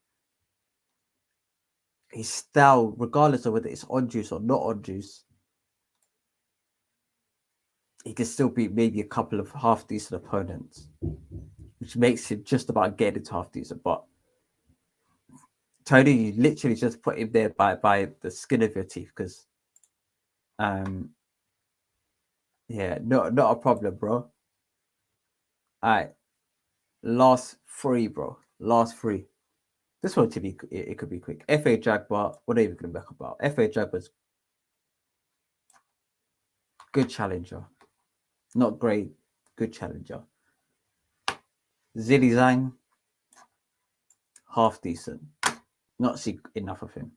His style, regardless of whether it's on juice or not on juice, he can still beat maybe a couple of half decent opponents, which makes him just about getting into half decent. But Tony, you literally just put him there by the skin of your teeth because, yeah, not a problem, bro. All right, last three, bro. Last three. This one it could be quick. FA Jaguar. What are you going to back about? FA Jaguar's good challenger, not great, good challenger. Zilly Zhang, half decent. Not see enough of him.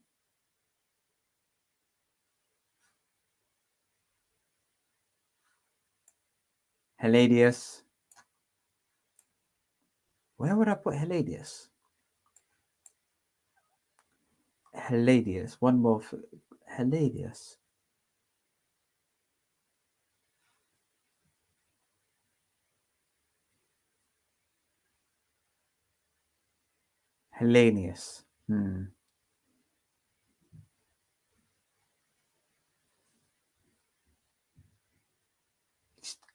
Heladius. Where would I put Heladius? Heladius. One more. Heladius. Helenius.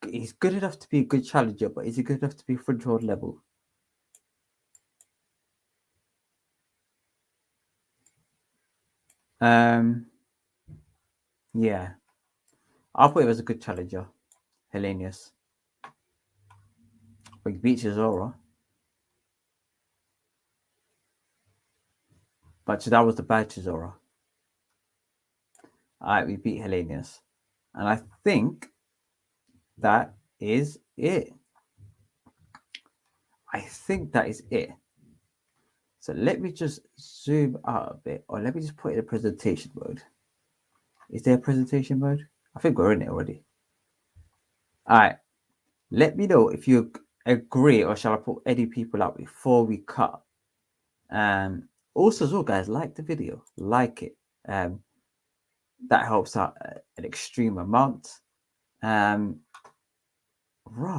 He's good enough to be a good challenger, but is he good enough to be French-world level? Yeah. I'll put him as a good challenger. Helenius. But he beats Chisora. But that was the bad Chisora. Alright, we beat Helenius. And I think that is it. So So let me just zoom out a bit, or let me just put it in presentation mode. Is there a presentation mode? I think we're in it already. All right. Let me know if you agree, or shall I put any people out before we cut? Also, as well, guys, like the video, like it. That helps out an extreme amount. Rob,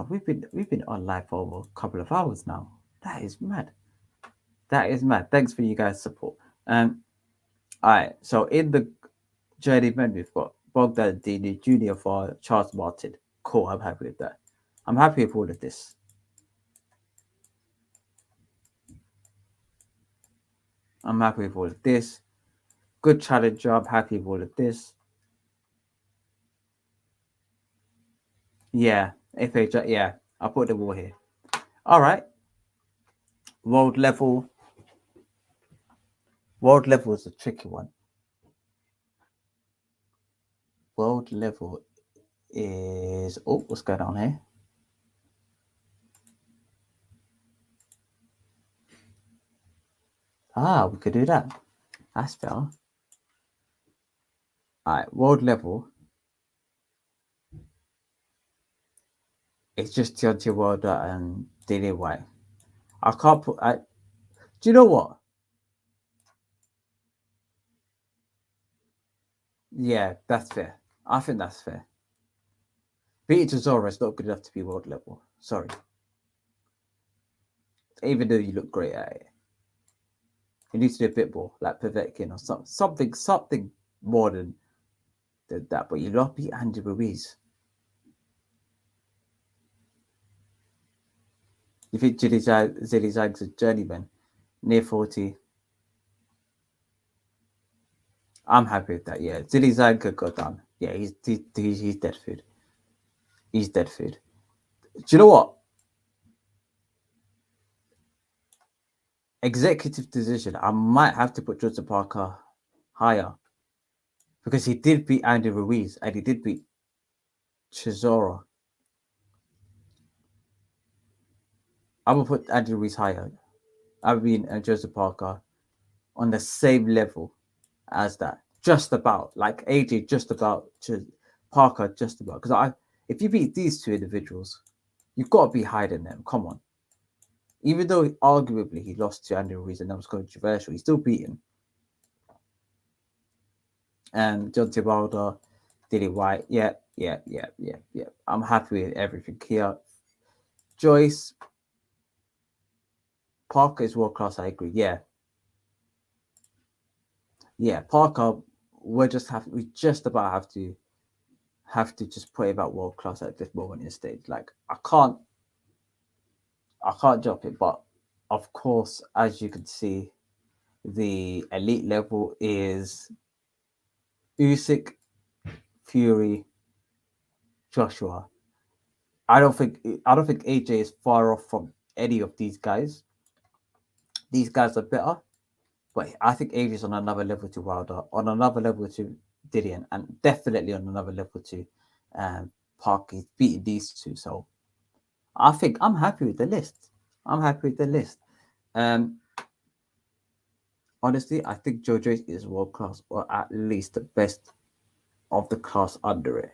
we've been on live for over a couple of hours now. That is mad. That is mad. Thanks for you guys' support. All right. So in the journeyman, we've got Bogdan Dini Jr. for Charles Martin. Cool. I'm happy with that. I'm happy with all of this. I'm happy with all of this. Good challenger. I'm happy with all of this. Yeah. FHI. Yeah. I'll put them all here. All right. World level. World level is a tricky one. World level is, oh, what's going on here? Ah, we could do that. That's better. All right, world level. It's just Deontay Wilder and Dillian White. I can't put. Do you know what? Yeah, that's fair. I think that's fair. Peter Chisora is not good enough to be world level. Sorry. Even though you look great at it, you need to do a bit more, like Povetkin or something more than that. But you not beat Andy Ruiz. You think Zhilei Zhang's a journeyman, near 40? I'm happy with that. Yeah, Zhilei Zhang could go down. Yeah, he's dead food. He's dead food. Do you know what? Executive decision. I might have to put Joseph Parker higher because he did beat Andy Ruiz and he did beat Chisora. I will put Andy Ruiz higher. I mean, Joseph Parker on the same level as that. Just about. Like AJ, just about. Parker, just about. Because if you beat these two individuals, you've got to be higher than them. Come on. Even though arguably he lost to Andy Ruiz and that was controversial, he still beat him. And Deontay Wilder, Dillian White, yeah. I'm happy with everything here. Joyce, Parker is world class. I agree. Yeah, Parker, we just about have to just put him at world class at this moment in the stage. Like I can't drop it, but of course, as you can see, the elite level is Usyk, Fury, Joshua. I don't think AJ is far off from any of these guys. These guys are better, but I think AJ is on another level to Wilder, on another level to Dillian, and definitely on another level to Park. He's beaten these two, so I think I'm happy with the list. Honestly, I think Joe Joyce is world class, or at least the best of the class under it.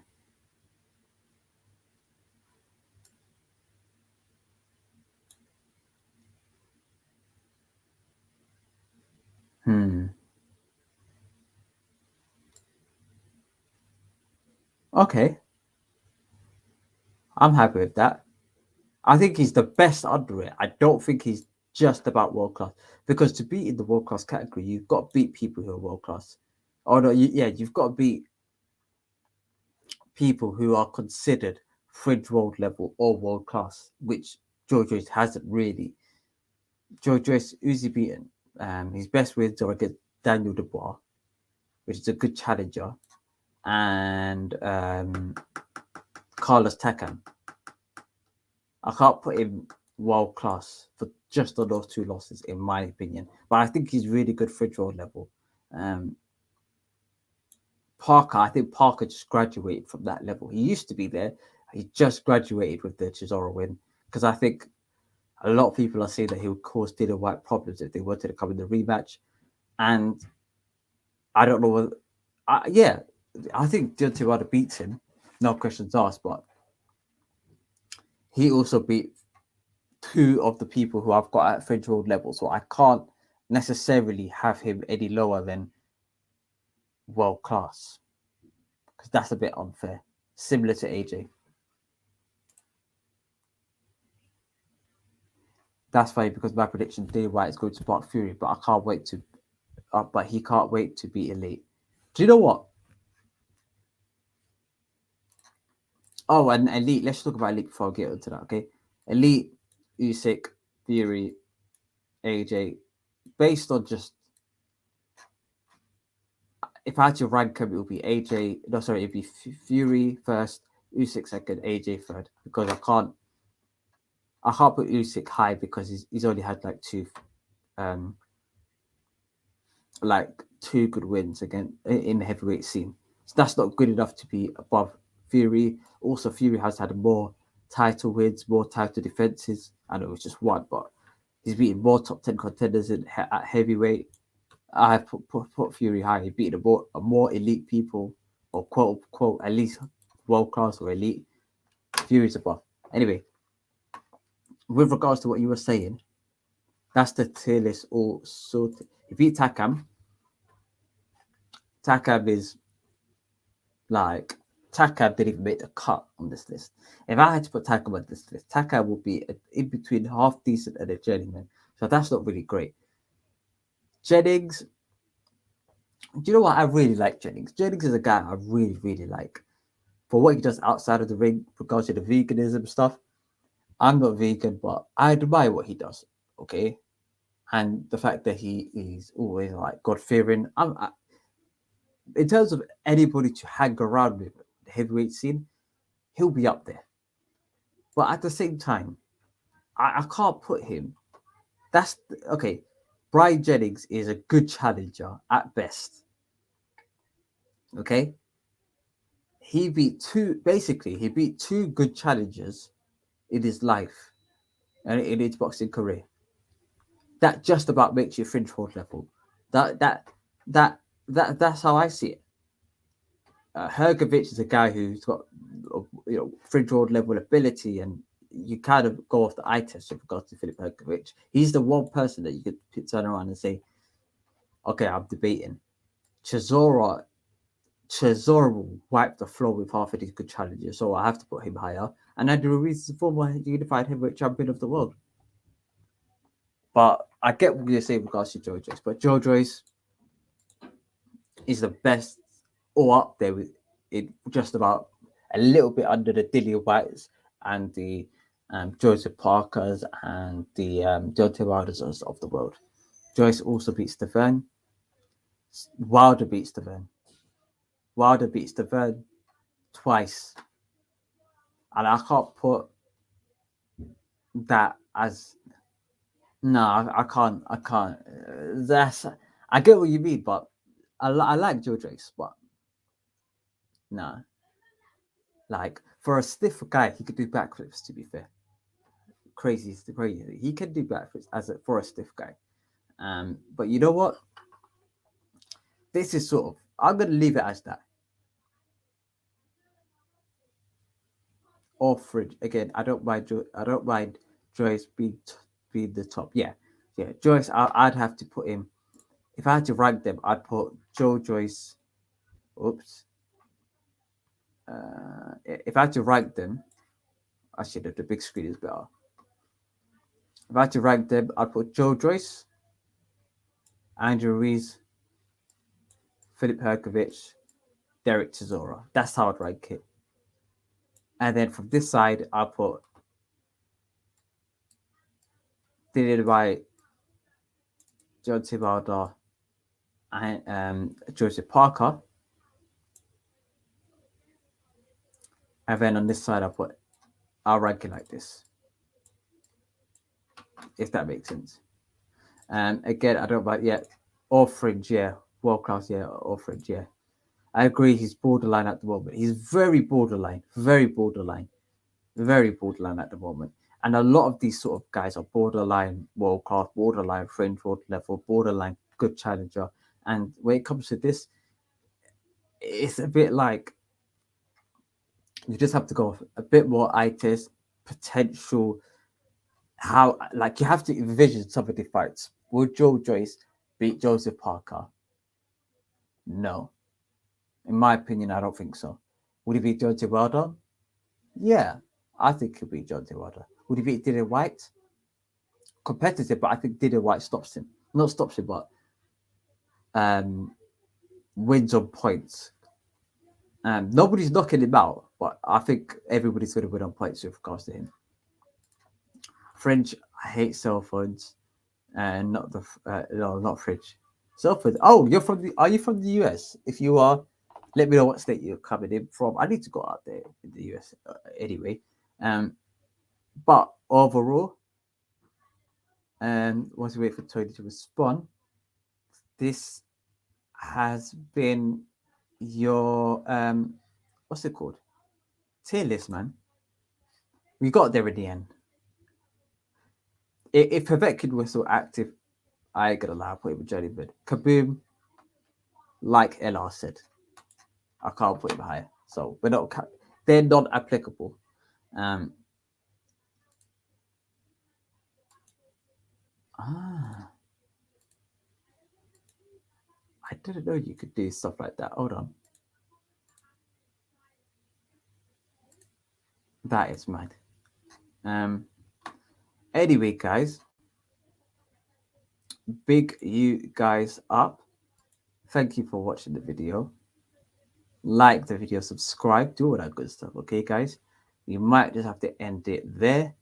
Okay. I'm happy with that. I think he's the best under it. I don't think he's just about world class, because to be in the world class category, you've got to beat people who are world class. Oh no, you've got to beat people who are considered fringe world level or world class, which Joe Joyce hasn't really. Joe Joyce, who's he beaten? His best wins are against Daniel Dubois, which is a good challenger, and Carlos Takam. I can't put him world class for just on those two losses, in my opinion. But I think he's really good fringe world level. Parker, I think Parker just graduated from that level. He used to be there. He just graduated with the Chisora win, because I think A lot of people are saying that he would cause Dillian White problems if they wanted to come in the rematch. And I don't know whether, yeah, I think Deontay Wilder beats him, no questions asked. But he also beat two of the people who I've got at French world level, so I can't necessarily have him any lower than world class, because that's a bit unfair. Similar to AJ. That's funny because my prediction, Dillian White is going to spark Fury, but I can't wait to. But he can't wait to beat Elite. Do you know what? Oh, and Elite. Let's talk about Elite before I get into that. Okay, Elite, Usyk, Fury, AJ. Based on just, if I had to rank him, it would be AJ. No, sorry, it'd be Fury first, Usyk second, AJ third. Because I can't put Usyk high because he's only had like two good wins again in the heavyweight scene. So that's not good enough to be above Fury. Also, Fury has had more title wins, more title defenses. I know it's just one, but he's beaten more top 10 contenders at heavyweight. I have put Fury high. He beat a more elite people, or quote unquote, at least world class or elite. Fury's above. Anyway, with regards to what you were saying, that's the tier list all sorted. He beat Takam. Takam is like, Takam didn't even make the cut on this list. If I had to put Takam on this list, Takam would be in between half decent and a journeyman. So that's not really great. Jennings, do you know what? I really like Jennings. Jennings is a guy I really, really like. For what he does outside of the ring, regards to the veganism stuff. I'm not vegan, but I admire what he does. Okay. And the fact that he is always like God-fearing. In terms of anybody to hang around with the heavyweight scene, he'll be up there. But at the same time, I can't put him. That's okay. Brian Jennings is a good challenger at best. Okay. He beat two good challengers in his life and in his boxing career. That just about makes you fringe world level. That's how I see it. Hrgovic is a guy who's got fringe world level ability, and you kind of go off the eye test with regards to Filip Hrgovic. He's the one person that you could turn around and say, okay, I'm debating. Chisora will wipe the floor with half of these good challenges, so I have to put him higher. And Andy Ruiz is the former unified heavyweight champion of the world. But I get what you're saying with regards to Joe Joyce, but Joe Joyce is the best, or up there with it, just about a little bit under the Dillian Whites and the Joseph Parkers and the Deontay Wilders of the world. Joyce also beats Stiverne. Wilder beats Stiverne. Wilder beats Stiverne twice. And I can't put that as... No, I can't. I get what you mean, but I like Joe Joyce, but nah. Like, for a stiff guy, he could do backflips, to be fair. Crazy. He can do backflips for a stiff guy. But you know what? This is sort of... I'm going to leave it as that. Or fridge. Again, I don't mind Joyce being the top. Yeah. Joyce, I'd have to put him... If I had to rank them, I'd put Joe Joyce... Oops. If I had to rank them... Actually, the big screen is better. If I had to rank them, I'd put Joe Joyce, Andrew Ruiz, Filip Hrgovic, Derek Chisora. That's how I'd rank it. And then from this side, I'll put Dillian White, Deontay Wilder, and Joseph Parker. And then on this side, I'll rank it like this. If that makes sense. Again, I don't mind, or fringe, world class, or fringe, I agree, he's borderline at the moment. He's very borderline at the moment. And a lot of these sort of guys are borderline world class, borderline fringe world level, borderline good challenger. And when it comes to this, it's a bit like you just have to go a bit more eye test, potential. How, like, you have to envision some of the fights. Will Joe Joyce beat Joseph Parker? No. In my opinion, I don't think so. Would he beat Deontay Wilder? Yeah, I think he'll beat Deontay Wilder. Would he beat Dillian White? Competitive, but I think Dillian White stops him. Not stops him, but wins on points. Nobody's knocking him out, but I think everybody's going to win on points with regards to him. Fringe, I hate cell phones, and not the no, not Fringe. Cell phones. Oh, are you from the US? If you are, let me know what state you're coming in from. I need to go out there in the US anyway. But overall, once we wait for Tony to respond, this has been your what's it called? Tier list, man. We got there in the end. If Povetkin was still active, I ain't gonna lie, I'll put him with Johnny, but Kaboom, like LR said, I can't put him higher. So they're not applicable. I didn't know you could do stuff like that. Hold on. That is mad. Anyway, guys, big you guys up. Thank you for watching the video. Like the video, subscribe, do all that good stuff. Okay, guys, we might just have to end it there.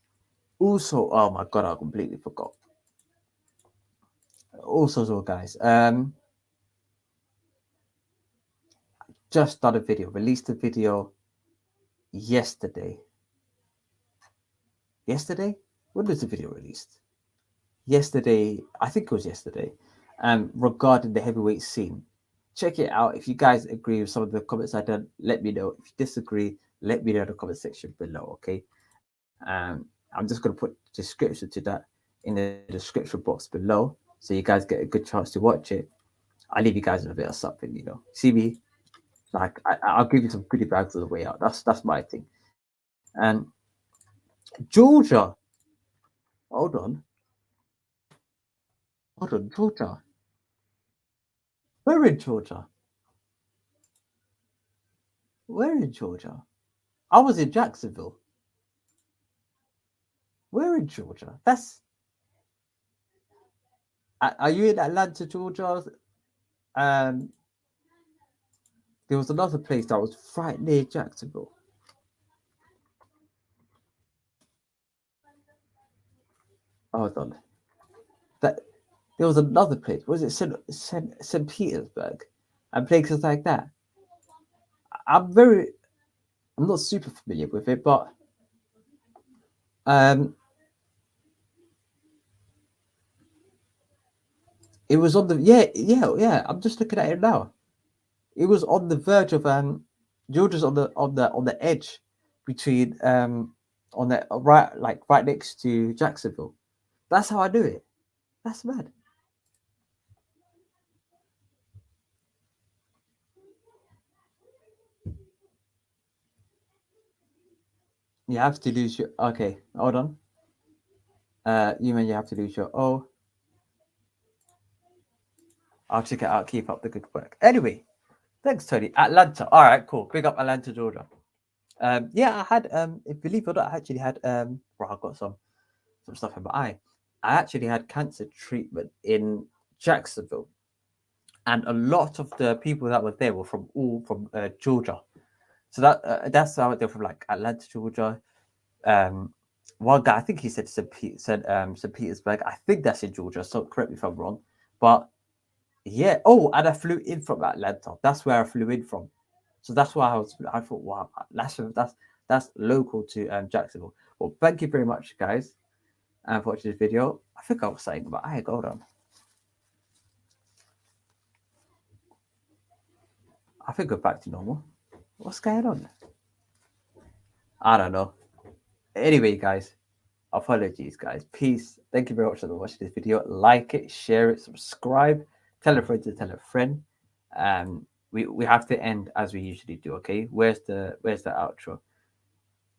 Also, oh my god, I completely forgot. Also, so guys, just done a video, released a video yesterday. When was the video released? Yesterday, I think it was yesterday. Regarding the heavyweight scene, check it out. If you guys agree with some of the comments I done, let me know. If you disagree, let me know in the comment section below. Okay. I'm just gonna put description to that in the description box below, so you guys get a good chance to watch it. I'll leave you guys with a bit of something, See me, like I'll give you some goodie bags on the way out. That's my thing. And Georgia, hold on, Georgia. We're in Georgia. We're in Georgia. I was in Jacksonville. We're in Georgia. Are you in Atlanta, Georgia? There was another place that was right near Jacksonville. Hold on. There was another place. Was it St. Petersburg and places like that? I'm not super familiar with it, but it was on the yeah. I'm just looking at it now. It was on the verge of Georgia's on the edge between on the right next to Jacksonville. That's how I do it. That's mad. You have to lose your okay. Hold on. You mean you have to lose your O? I'll check it out. Keep up the good work. Anyway, thanks, Tony. Atlanta. All right, cool. Big up Atlanta, Georgia. Yeah, I had believe it or not, I actually had well, I got some stuff in my eye. I actually had cancer treatment in Jacksonville, and a lot of the people that were there were from Georgia. So that's how they're from, like Atlanta, Georgia. One guy, I think he said St. Petersburg. I think that's in Georgia. So correct me if I'm wrong, but yeah. Oh, and I flew in from Atlanta. That's where I flew in from. So that's why I thought, wow, that's local to Jacksonville. Well, thank you very much, guys, for watching this video. I think I was saying, but hey, hold on. I think we're back to normal. What's going on? I don't know. Anyway, guys, Apologies, guys. Peace. Thank you very much for watching this video. Like it, share it, subscribe, tell a friend to tell a friend. We have to end as we usually do. Okay, where's the outro?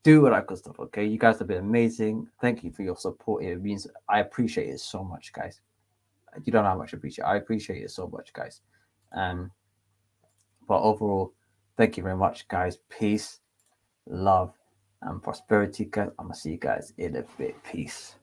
Do all that good stuff. Okay, you guys have been amazing. Thank you for your support. It means I appreciate it so much, guys. You don't know how much I appreciate it. I appreciate it so much, guys. But overall, thank you very much, guys. Peace, love, and prosperity, guys. I'm gonna see you guys in a bit. Peace.